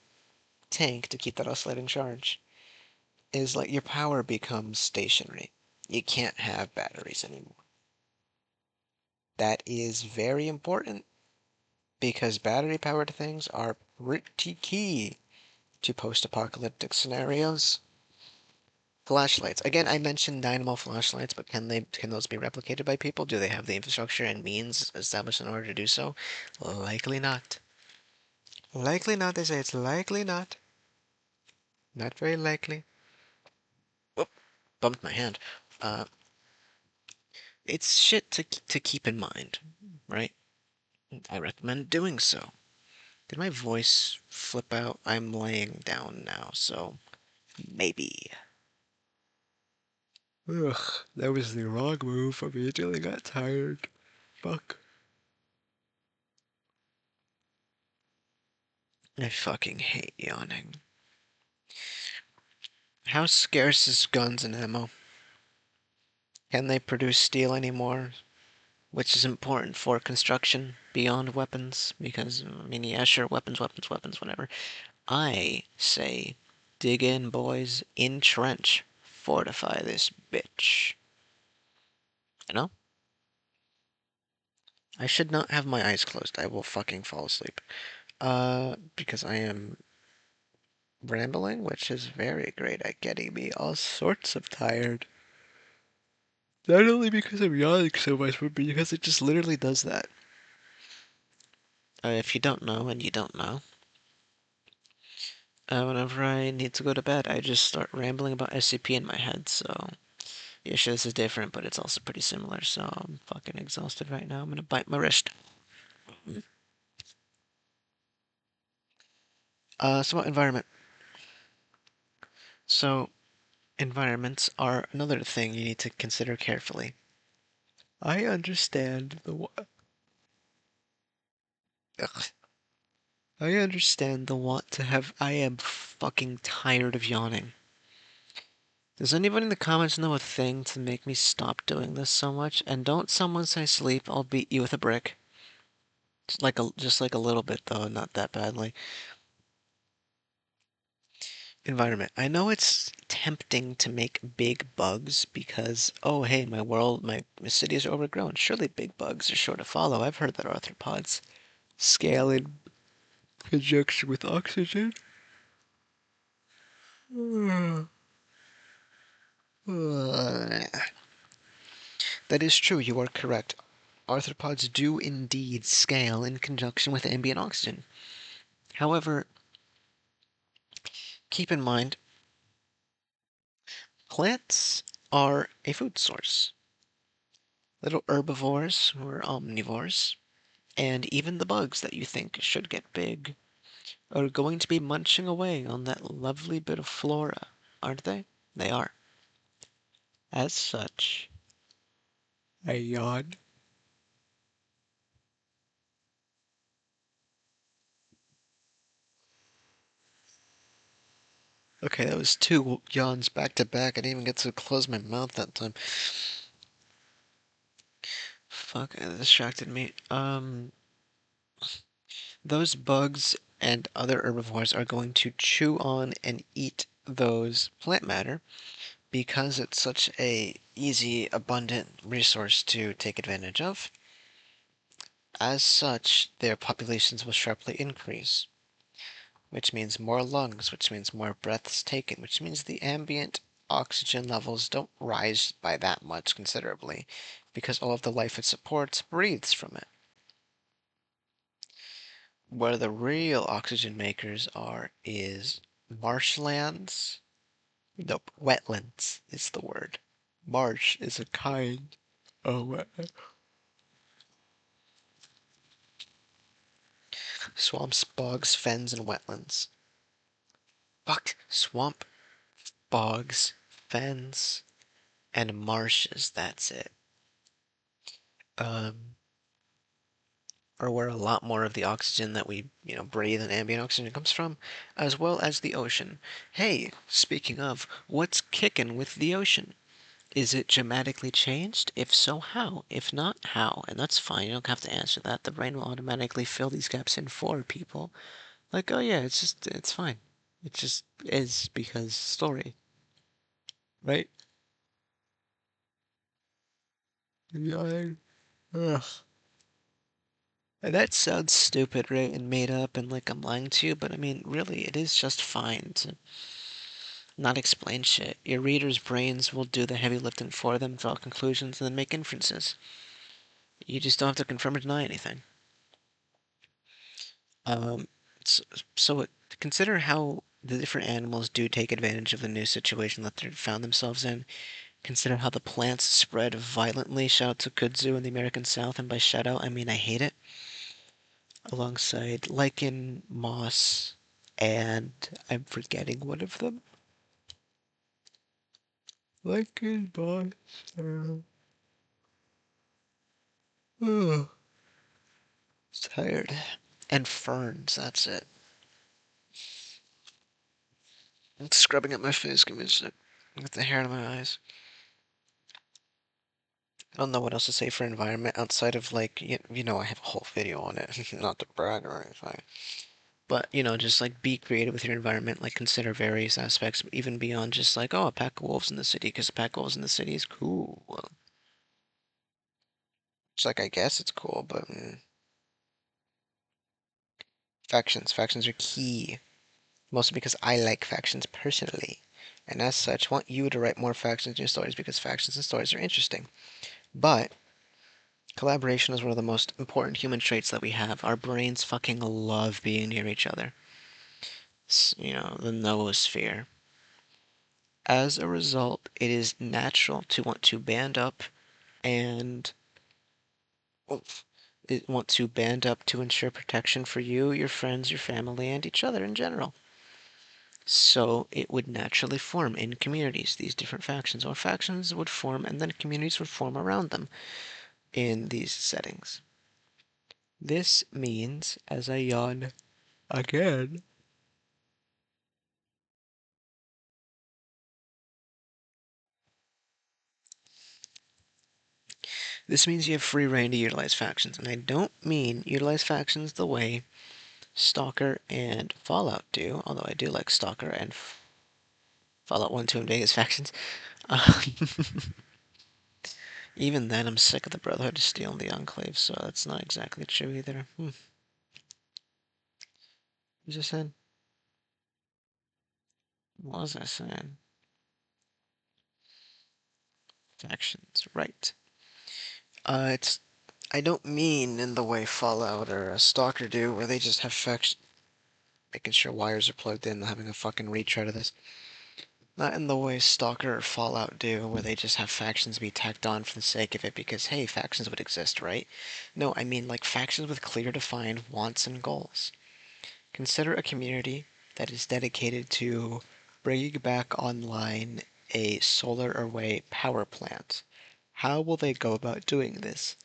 tank to keep that oscillating charge. Is like your power becomes stationary. You can't have batteries anymore. That is very important because battery powered things are pretty key to post apocalyptic scenarios. Flashlights. Again, I mentioned dynamo flashlights, but can those be replicated by people? Do they have the infrastructure and means established in order to do so? Likely not. Likely not, they say it's likely not. Not very likely. Whoop, bumped my hand. Uh, it's shit to keep in mind, right? I recommend doing so. Did my voice flip out? I'm laying down now, so maybe. Ugh, that was the wrong move. I immediately got tired. Fuck. I fucking hate yawning. How scarce is guns and ammo? Can they produce steel anymore? Which is important for construction beyond weapons, because, I mean, yeah, sure, weapons, whatever. I say, dig in, boys, entrench, fortify this bitch. You know? I should not have my eyes closed. I will fucking fall asleep. Because I am rambling, which is very great at getting me all sorts of tired. Not only because I'm yawning so much, but because it just literally does that. If you don't know, and you don't know, whenever I need to go to bed, I just start rambling about SCP in my head, so... Yeah, sure, this is different, but it's also pretty similar, so I'm fucking exhausted right now. I'm gonna bite my wrist. So about environment. So, environments are another thing you need to consider carefully. I understand the Ugh. I understand the want to have. I am fucking tired of yawning. Does anybody in the comments know a thing to make me stop doing this so much? And don't someone say sleep, I'll beat you with a brick. Just like a little bit though, not that badly. Environment. I know it's tempting to make big bugs because, oh hey, my city is overgrown. Surely big bugs are sure to follow. I've heard that arthropods scale in conjunction with oxygen. That is true, you are correct. Arthropods do indeed scale in conjunction with ambient oxygen. However, keep in mind, plants are a food source. Little herbivores or omnivores, and even the bugs that you think should get big are going to be munching away on that lovely bit of flora, aren't they? They are. As such, I yawn. Okay, that was two yawns back to back. I didn't even get to close my mouth that time. Fuck, it distracted me. Those bugs and other herbivores are going to chew on and eat those plant matter because it's such a easy, abundant resource to take advantage of. As such, their populations will sharply increase, which means more lungs, which means more breaths taken, which means the ambient oxygen levels don't rise by that much considerably because all of the life it supports breathes from it. Where the real oxygen makers are is marshlands. Nope, wetlands is the word. Marsh is a kind of wetland. Swamps, bogs, fens, and wetlands. Fuck. Swamp, bogs, fens, and marshes. That's it. Um, or where a lot more of the oxygen that we, breathe and ambient oxygen comes from, as well as the ocean. Hey, speaking of, what's kicking with the ocean? Is it dramatically changed? If so, how? If not, how? And that's fine. You don't have to answer that. The brain will automatically fill these gaps in for people. Like, oh yeah, it's fine. It just is because story, right? Yeah. Ugh. And that sounds stupid, right? And made up, and like I'm lying to you, but I mean, really, it is just fine to not explain shit. Your readers' brains will do the heavy lifting for them, draw conclusions, and then make inferences. You just don't have to confirm or deny anything. Um, so, so consider how the different animals do take advantage of the new situation that they found themselves in. Consider how the plants spread violently. Shout out to kudzu in the American South, and by shout out I mean I hate it. Alongside lichen, moss, and I'm forgetting one of them. Lichen, moss, tired. And ferns, that's it. I'm scrubbing at my face, give me a sec. Get the hair out of my eyes. I don't know what else to say for environment outside of like, I have a whole video on it. Not to brag or anything. But, just like be creative with your environment, like consider various aspects, even beyond just like, oh, a pack of wolves in the city, because a pack of wolves in the city is cool. It's like, I guess it's cool, but factions. Factions are key. Mostly because I like factions personally. And as such, want you to write more factions in your stories because factions and stories are interesting. But collaboration is one of the most important human traits that we have. Our brains fucking love being near each other. The noosphere. As a result, it is natural to want to band up and want to band up to ensure protection for you, your friends, your family, and each other in general. So it would naturally form in communities, these different factions, or factions would form and then communities would form around them in these settings. This means, as I yawn again, This means you have free reign to utilize factions, and I don't mean utilize factions the way S.T.A.L.K.E.R and Fallout do, although I do like S.T.A.L.K.E.R and Fallout 1, 2, and Vegas factions. Um, Even then, I'm sick of the Brotherhood of Steel and the Enclave, so that's not exactly true either. What was I saying? What was I saying? Factions, right. It's I don't mean in the way Fallout or S.T.A.L.K.E.R do, where they just have factions making sure wires are plugged in, having a fucking retread of this. Not in the way S.T.A.L.K.E.R or Fallout do, where they just have factions be tacked on for the sake of it because, hey, factions would exist, right? No, I mean like factions with clear defined wants and goals. Consider a community that is dedicated to bringing back online a solar array power plant. How will they go about doing this?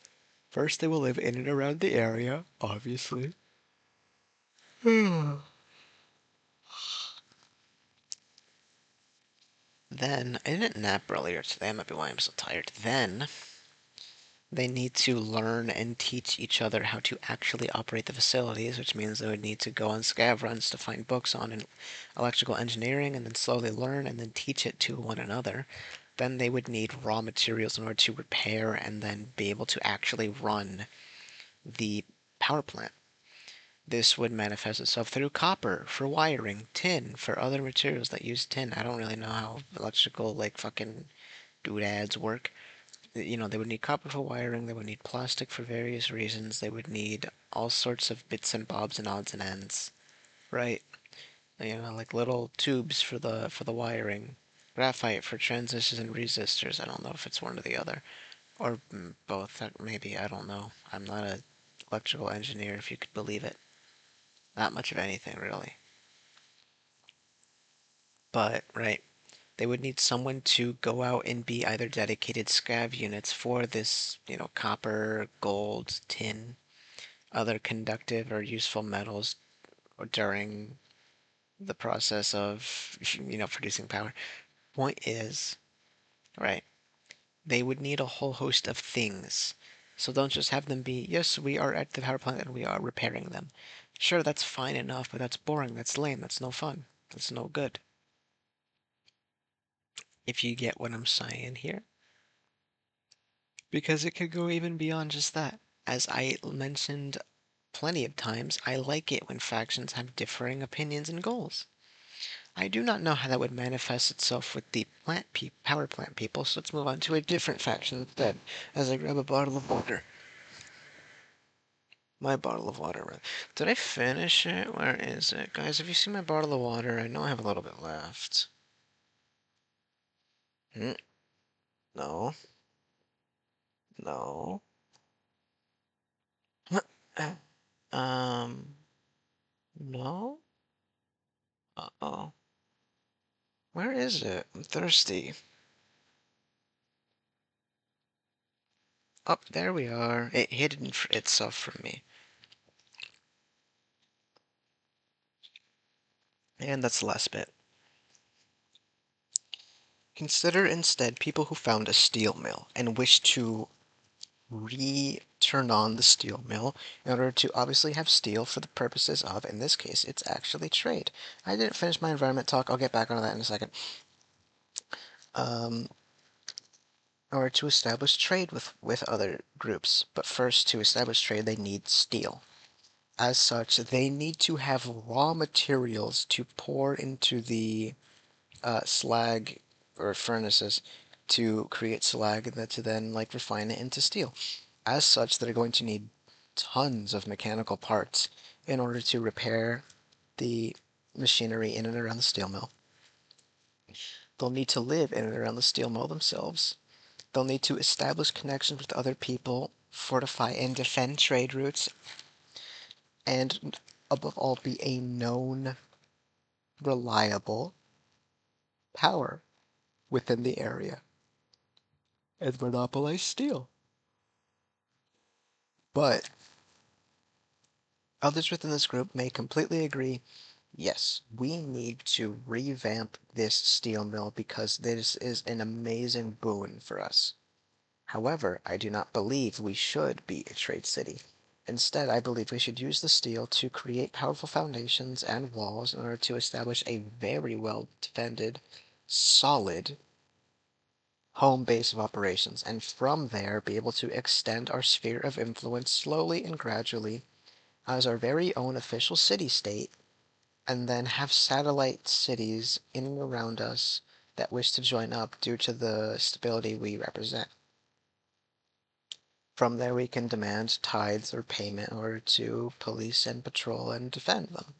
First, they will live in and around the area, obviously. Then, I didn't nap earlier today, that might be why I'm so tired. Then, they need to learn and teach each other how to actually operate the facilities, which means they would need to go on scav runs to find books on electrical engineering and then slowly learn and then teach it to one another. Then they would need raw materials in order to repair and then be able to actually run the power plant. This would manifest itself through copper for wiring, tin for other materials that use tin. I don't really know how electrical, like, fucking doodads work. They would need copper for wiring, they would need plastic for various reasons, they would need all sorts of bits and bobs and odds and ends, right? Like little tubes for the wiring, graphite for transistors and resistors. I don't know if it's one or the other, or both. Maybe I don't know. I'm not a electrical engineer, if you could believe it. Not much of anything really. But right, they would need someone to go out and be either dedicated scav units for this, copper, gold, tin, other conductive or useful metals during the process of producing power. Point is, right, they would need a whole host of things. So don't just have them be, yes, we are at the power plant and we are repairing them. Sure, that's fine enough, but that's boring, that's lame, that's no fun, that's no good. If you get what I'm saying here. Because it could go even beyond just that. As I mentioned plenty of times, I like it when factions have differing opinions and goals. I do not know how that would manifest itself with the power plant people, so let's move on to a different faction instead, as I grab a bottle of water. My bottle of water, right? Did I finish it? Where is it? Guys, have you seen my bottle of water? I know I have a little bit left. Hmm? No. No. um, no? Uh-oh. Where is it? I'm thirsty. Up there we are. It hid itself from me. And that's the last bit. Consider instead people who found a steel mill and wish to turn on the steel mill in order to obviously have steel for the purposes of, in this case, it's actually trade. I didn't finish my environment talk. I'll get back onto that in a second. In order to establish trade with other groups. But first, to establish trade, they need steel. As such, they need to have raw materials to pour into the slag or furnaces to create slag and to then like refine it into steel. As such, they're going to need tons of mechanical parts in order to repair the machinery in and around the steel mill. They'll need to live in and around the steel mill themselves. They'll need to establish connections with other people, fortify and defend trade routes, and above all, be a known, reliable power within the area and monopolize steel. But others within this group may completely agree, yes, we need to revamp this steel mill because this is an amazing boon for us. However, I do not believe we should be a trade city. Instead, I believe we should use the steel to create powerful foundations and walls in order to establish a very well defended, solid home base of operations, and from there be able to extend our sphere of influence slowly and gradually as our very own official city-state, and then have satellite cities in and around us that wish to join up due to the stability we represent. From there we can demand tithes or payment in order to police and patrol and defend them.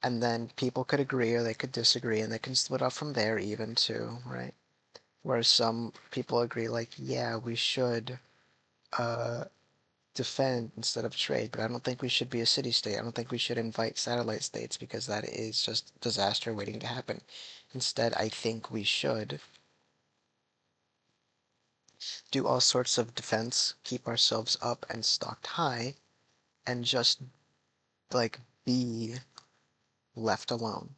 And then people could agree or they could disagree, and they can split up from there even too, right? Where some people agree like, yeah, we should uh, defend instead of trade, but I don't think we should be a city state. I don't think we should invite satellite states because that is just disaster waiting to happen. Instead, I think we should do all sorts of defense, keep ourselves up and stocked high, and just like be left alone.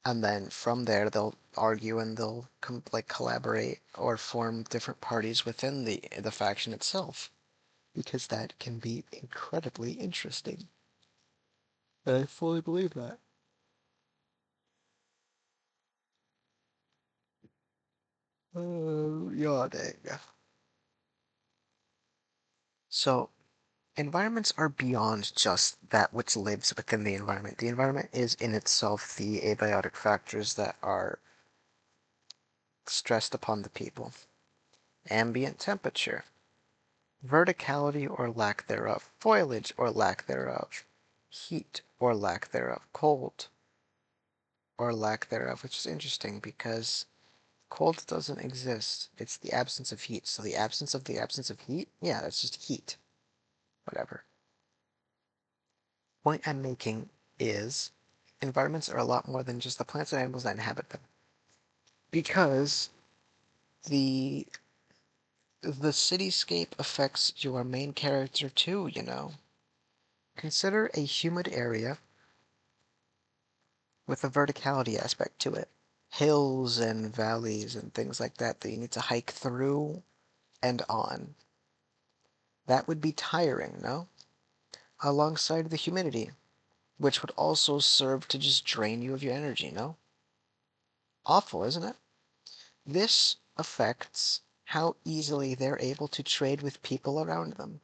And then from there they'll argue and they'll like collaborate or form different parties within the faction itself, because that can be incredibly interesting. And I fully believe that. Yawning. So, environments are beyond just that which lives within the environment. The environment is in itself the abiotic factors that are stressed upon the people. Ambient temperature, verticality or lack thereof, foliage or lack thereof, heat or lack thereof, cold or lack thereof, which is interesting because cold doesn't exist. It's the absence of heat. So the absence of heat, yeah, that's just heat. Whatever. Point I'm making is environments are a lot more than just the plants and animals that inhabit them. Because the the cityscape affects your main character too, you know. Consider a humid area with a verticality aspect to it. Hills and valleys and things like that that you need to hike through and on. That would be tiring, no? Alongside the humidity, which would also serve to just drain you of your energy, no? Awful, isn't it? This affects how easily they're able to trade with people around them,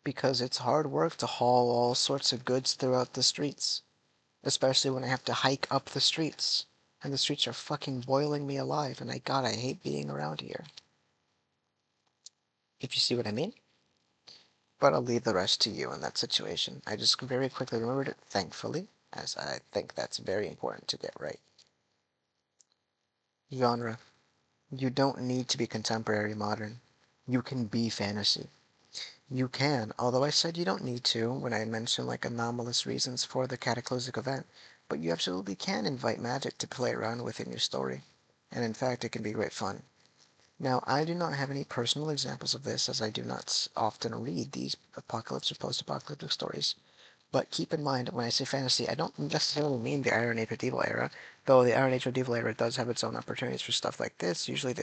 because it's hard work to haul all sorts of goods throughout the streets, especially when I have to hike up the streets, and the streets are fucking boiling me alive, and God, I hate being around here. If you see what I mean? But I'll leave the rest to you in that situation. I just very quickly remembered it, thankfully, as I think that's very important to get right. Genre. You don't need to be contemporary modern. You can be fantasy. You can, although I said you don't need to when I mentioned like anomalous reasons for the cataclysmic event, but you absolutely can invite magic to play around with in your story. And in fact, it can be great fun. Now, I do not have any personal examples of this, as I do not often read these apocalypse or post-apocalyptic stories. But keep in mind, when I say fantasy, I don't necessarily mean the Iron Age medieval era, though the Iron Age medieval era does have its own opportunities for stuff like this, usually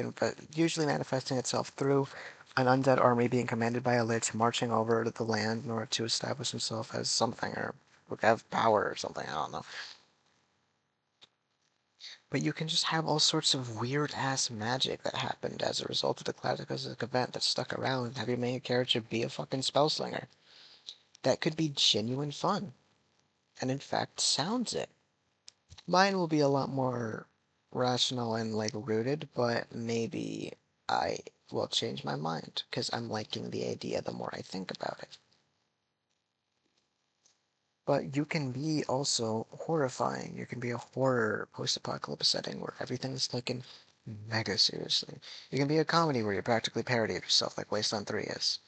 manifesting itself through an undead army being commanded by a lich marching over to the land in order to establish himself as something, or have power or something, I don't know. But you can just have all sorts of weird-ass magic that happened as a result of the cataclysmic event that stuck around and have your main character be a fucking spellslinger. That could be genuine fun, and in fact sounds it. Mine will be a lot more rational and like rooted, but maybe I will change my mind because I'm liking the idea the more I think about it. But you can be also horrifying. You can be a horror post-apocalypse setting where everything's taken mega seriously. You can be a comedy where you practically parody of yourself like Wasteland 3 is.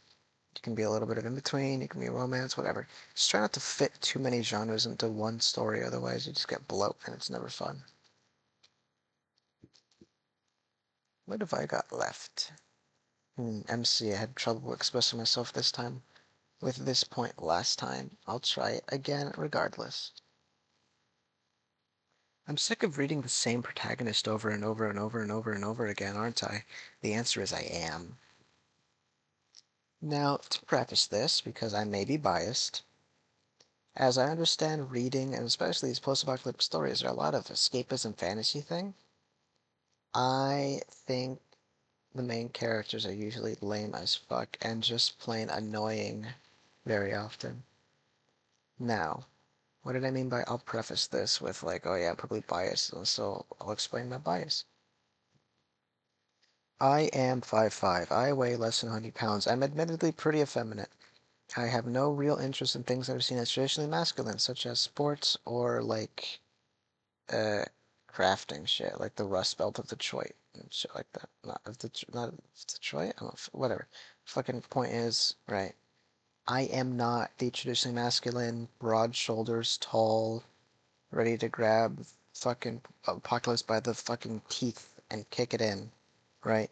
You can be a little bit of in between, you can be a romance, whatever. Just try not to fit too many genres into one story, otherwise you just get bloat and it's never fun. What have I got left? MC, I had trouble expressing myself this time. With this point last time, I'll try it again regardless. I'm sick of reading the same protagonist over and over and over and over and over again, aren't I? The answer is I am. Now, to preface this, because I may be biased, as I understand reading, and especially these post-apocalyptic stories, are a lot of escapism fantasy thing. I think the main characters are usually lame as fuck and just plain annoying very often. Now, what did I mean by I'll preface this with like, oh yeah, I'm probably biased, so I'll explain my bias. I am 5'5". I weigh less than 100 pounds. I'm admittedly pretty effeminate. I have no real interest in things that are seen as traditionally masculine, such as sports or like uh crafting shit, like the Rust Belt of Detroit and shit like that. Not of Detroit. I don't know, whatever. Fucking point is, right? I am not the traditionally masculine, broad shoulders, tall, ready to grab fucking apocalypse by the fucking teeth and kick it in, right?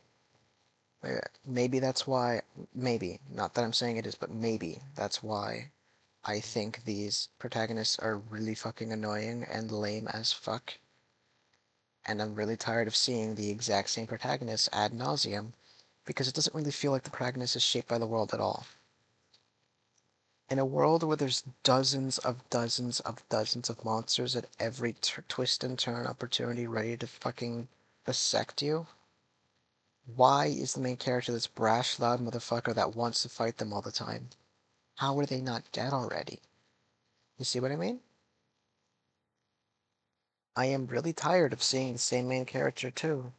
Maybe that's why, maybe, not that I'm saying it is, but maybe that's why I think these protagonists are really fucking annoying and lame as fuck. And I'm really tired of seeing the exact same protagonist ad nauseum because it doesn't really feel like the protagonist is shaped by the world at all. In a world where there's dozens of monsters at every twist and turn opportunity ready to fucking dissect you, why is the main character this brash, loud motherfucker that wants to fight them all the time? How are they not dead already? You see what I mean? I am really tired of seeing the same main character too.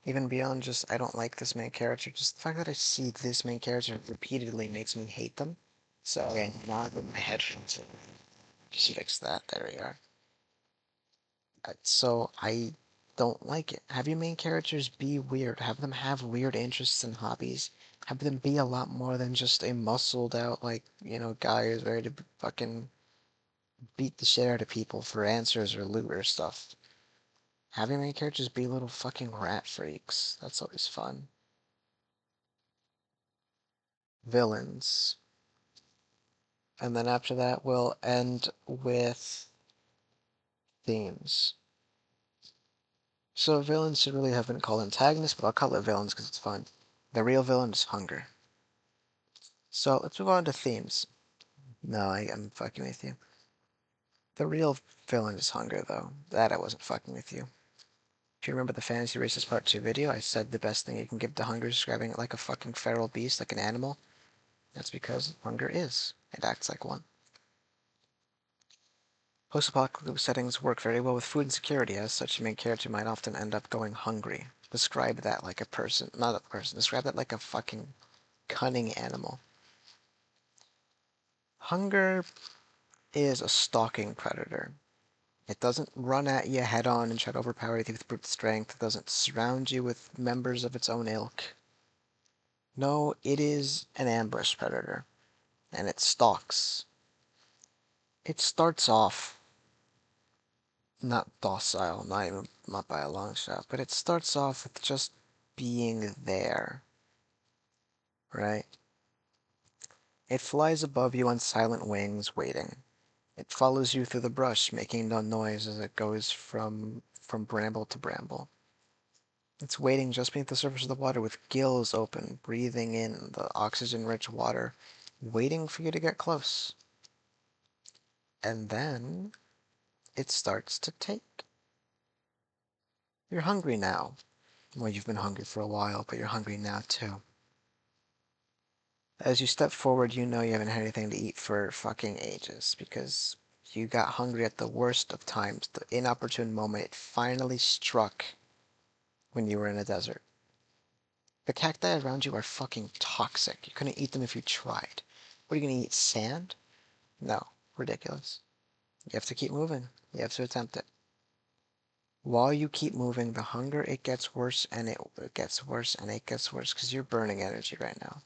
Even beyond just, I don't like this main character, just the fact that I see this main character repeatedly makes me hate them. So, again, now I've got my headphones in. Just fix that. There we are. So, I don't like it. Have your main characters be weird. Have them have weird interests and hobbies. Have them be a lot more than just a muscled out, like, guy who's ready to fucking beat the shit out of people for answers or loot or stuff. Have your main characters be little fucking rat freaks. That's always fun. Villains. And then after that, we'll end with themes. So villains should really have been called antagonists, but I'll call it villains because it's fun. The real villain is hunger. So let's move on to themes. No, I'm fucking with you. The real villain is hunger, though. That I wasn't fucking with you. If you remember the Fantasy Races Part 2 video, I said the best thing you can give to hunger is describing it like a fucking feral beast, like an animal. That's because hunger is. It acts like one. Post-apocalyptic settings work very well with food insecurity, as such your main character might often end up going hungry. Describe that like a person, not a person, describe that like a fucking cunning animal. Hunger is a stalking predator. It doesn't run at you head on and try to overpower you with brute strength. It doesn't surround you with members of its own ilk. No, it is an ambush predator, and it stalks. It starts off not docile, not by a long shot, but it starts off with just being there, right? It flies above you on silent wings, waiting. It follows you through the brush, making no noise as it goes from bramble to bramble. It's waiting just beneath the surface of the water with gills open, breathing in the oxygen-rich water, waiting for you to get close. And then it starts to take. You're hungry now. Well, you've been hungry for a while, but you're hungry now too. As you step forward, you know you haven't had anything to eat for fucking ages, because you got hungry at the worst of times, the inopportune moment it finally struck when you were in a desert. The cacti around you are fucking toxic. You couldn't eat them if you tried. What are you gonna eat, sand? No, ridiculous. You have to keep moving. You have to attempt it. While you keep moving, the hunger, it gets worse and it gets worse and it gets worse because you're burning energy right now.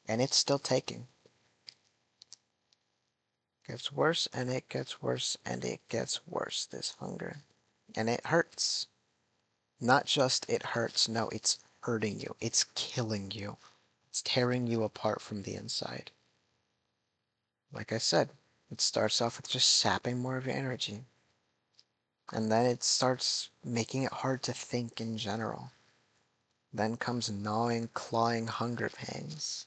And it's still taking. It gets worse and it gets worse and it gets worse, this hunger. And it hurts. Not just it hurts, no, it's hurting you. It's killing you. It's tearing you apart from the inside. Like I said, it starts off with just sapping more of your energy. And then it starts making it hard to think in general. Then comes gnawing, clawing hunger pangs.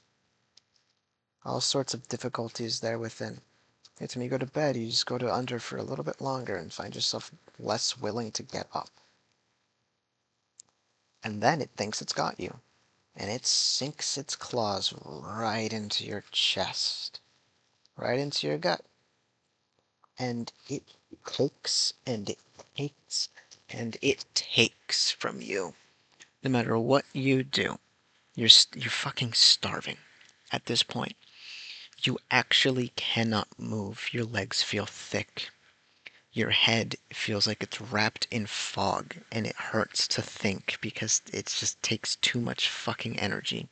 All sorts of difficulties there within. It's when you go to bed, you just go to under for a little bit longer and find yourself less willing to get up. And then it thinks it's got you. And it sinks its claws right into your chest, right into your gut. And it takes and it takes and it takes from you. No matter what you do, you're fucking starving at this point. You actually cannot move. Your legs feel thick. Your head feels like it's wrapped in fog, and it hurts to think because it just takes too much fucking energy.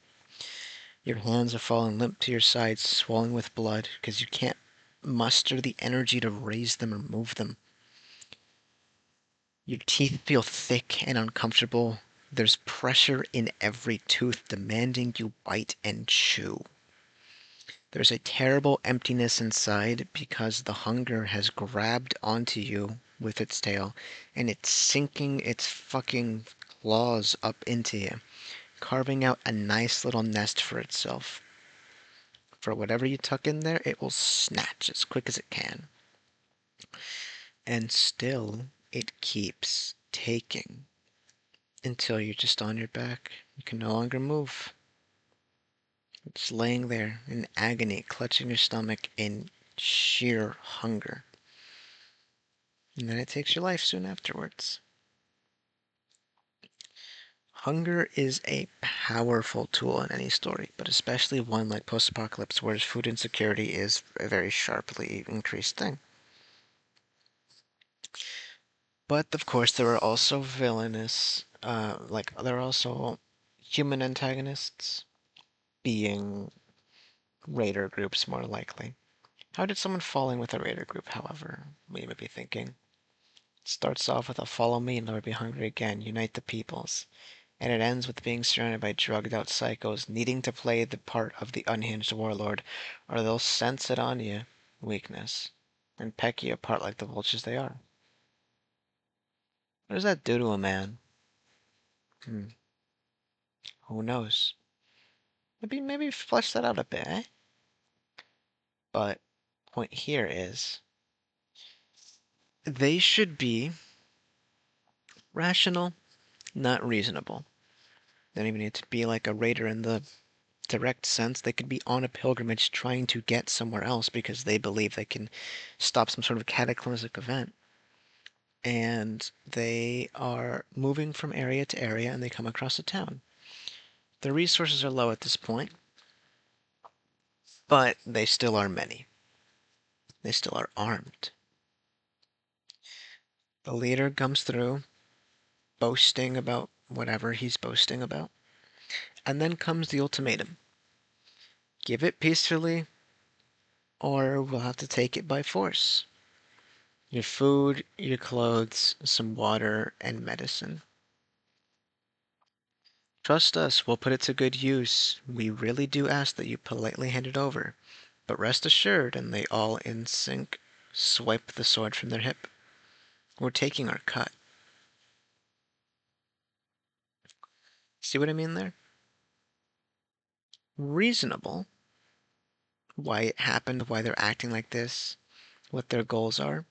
Your hands are falling limp to your sides, swollen with blood, because you can't muster the energy to raise them or move them. Your teeth feel thick and uncomfortable. There's pressure in every tooth demanding you bite and chew. There's a terrible emptiness inside because the hunger has grabbed onto you with its tail and it's sinking its fucking claws up into you, carving out a nice little nest for itself. For whatever you tuck in there, it will snatch as quick as it can. And still, it keeps taking until you're just on your back. You can no longer move. Just laying there in agony, clutching your stomach in sheer hunger. And then it takes your life soon afterwards. Hunger is a powerful tool in any story, but especially one like post-apocalypse where food insecurity is a very sharply increased thing. But of course there are also villainous, there are also human antagonists, being raider groups more likely. How did someone fall in with a raider group, however? We may be thinking. Starts off with a follow me and never be hungry again, unite the peoples. And it ends with being surrounded by drugged out psychos needing to play the part of the unhinged warlord, or they'll sense it on you, weakness, and peck you apart like the vultures they are. What does that do to a man? Hmm. Who knows? Maybe flesh that out a bit, eh? But point here is they should be rational, not reasonable. They don't even need to be like a raider in the direct sense. They could be on a pilgrimage trying to get somewhere else because they believe they can stop some sort of cataclysmic event. And they are moving from area to area and they come across a town. The resources are low at this point, but they still are many. They still are armed. The leader comes through, boasting about whatever he's boasting about. And then comes the ultimatum. Give it peacefully, or we'll have to take it by force. Your food, your clothes, some water, and medicine. Trust us, we'll put it to good use. We really do ask that you politely hand it over. But rest assured, and they all in sync swipe the sword from their hip. We're taking our cut. See what I mean there? Reasonable. Why it happened, why they're acting like this, what their goals are.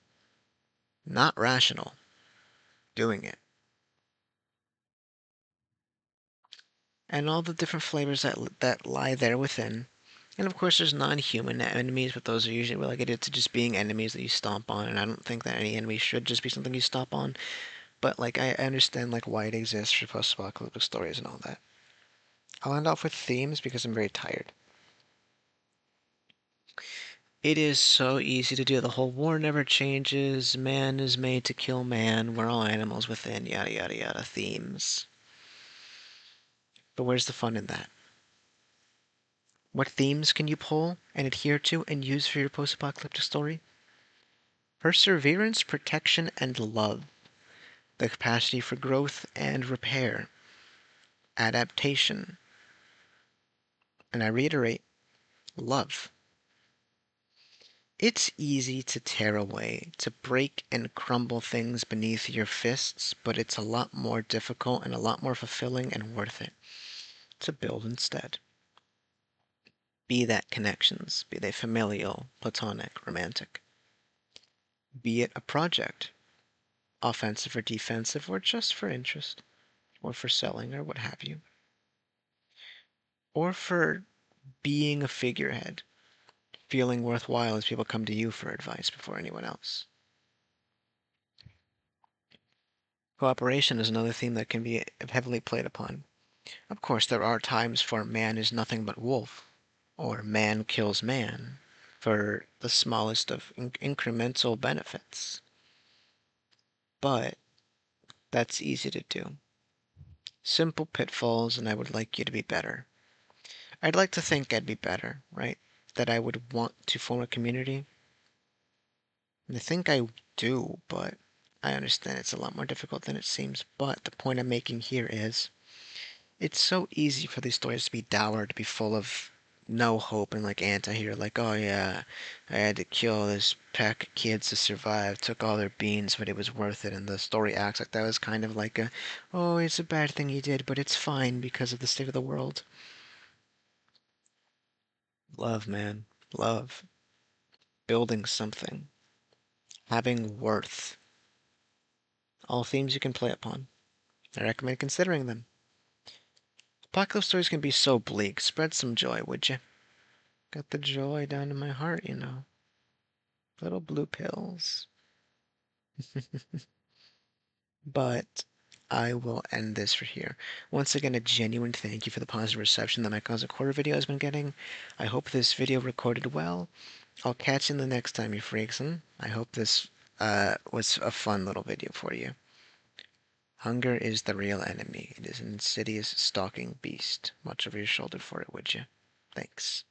Not rational. Doing it. And all the different flavors that lie there within. And of course, there's non-human enemies, but those are usually relegated to just being enemies that you stomp on. And I don't think that any enemy should just be something you stomp on. But like, I understand like why it exists for post-apocalyptic stories and all that. I'll end off with themes because I'm very tired. It is so easy to do. The whole war never changes. Man is made to kill man. We're all animals within. Yada yada yada. Themes. But where's the fun in that? What themes can you pull and adhere to and use for your post-apocalyptic story? Perseverance, protection, and love. The capacity for growth and repair. Adaptation. And I reiterate, love. It's easy to tear away, to break and crumble things beneath your fists, but it's a lot more difficult and a lot more fulfilling and worth it to build instead. Be that connections, be they familial, platonic, romantic. Be it a project, offensive or defensive, or just for interest, or for selling, or what have you. Or for being a figurehead, feeling worthwhile as people come to you for advice before anyone else. Cooperation is another theme that can be heavily played upon. Of course, there are times for man is nothing but wolf, or man kills man, for the smallest of incremental benefits. But that's easy to do. Simple pitfalls, and I would like you to be better. I'd like to think I'd be better, right? That I would want to form a community. And I think I do, but I understand it's a lot more difficult than it seems. But the point I'm making here is it's so easy for these stories to be dour, to be full of no hope and like anti-hero, like, oh yeah, I had to kill this pack of kids to survive, took all their beans, but it was worth it, and the story acts like that was kind of like a, oh, it's a bad thing he did, but it's fine because of the state of the world. Love, man. Love. Building something. Having worth. All themes you can play upon. I recommend considering them. Apocalypse stories can be so bleak. Spread some joy, would you? Got the joy down in my heart, you know. Little blue pills. But I will end this for here. Once again, a genuine thank you for the positive reception that my Cosmic Horror video has been getting. I hope this video recorded well. I'll catch you in the next time, you freaks, and I hope this was a fun little video for you. Hunger is the real enemy. It is an insidious, stalking beast. Watch over your shoulder for it, would you? Thanks.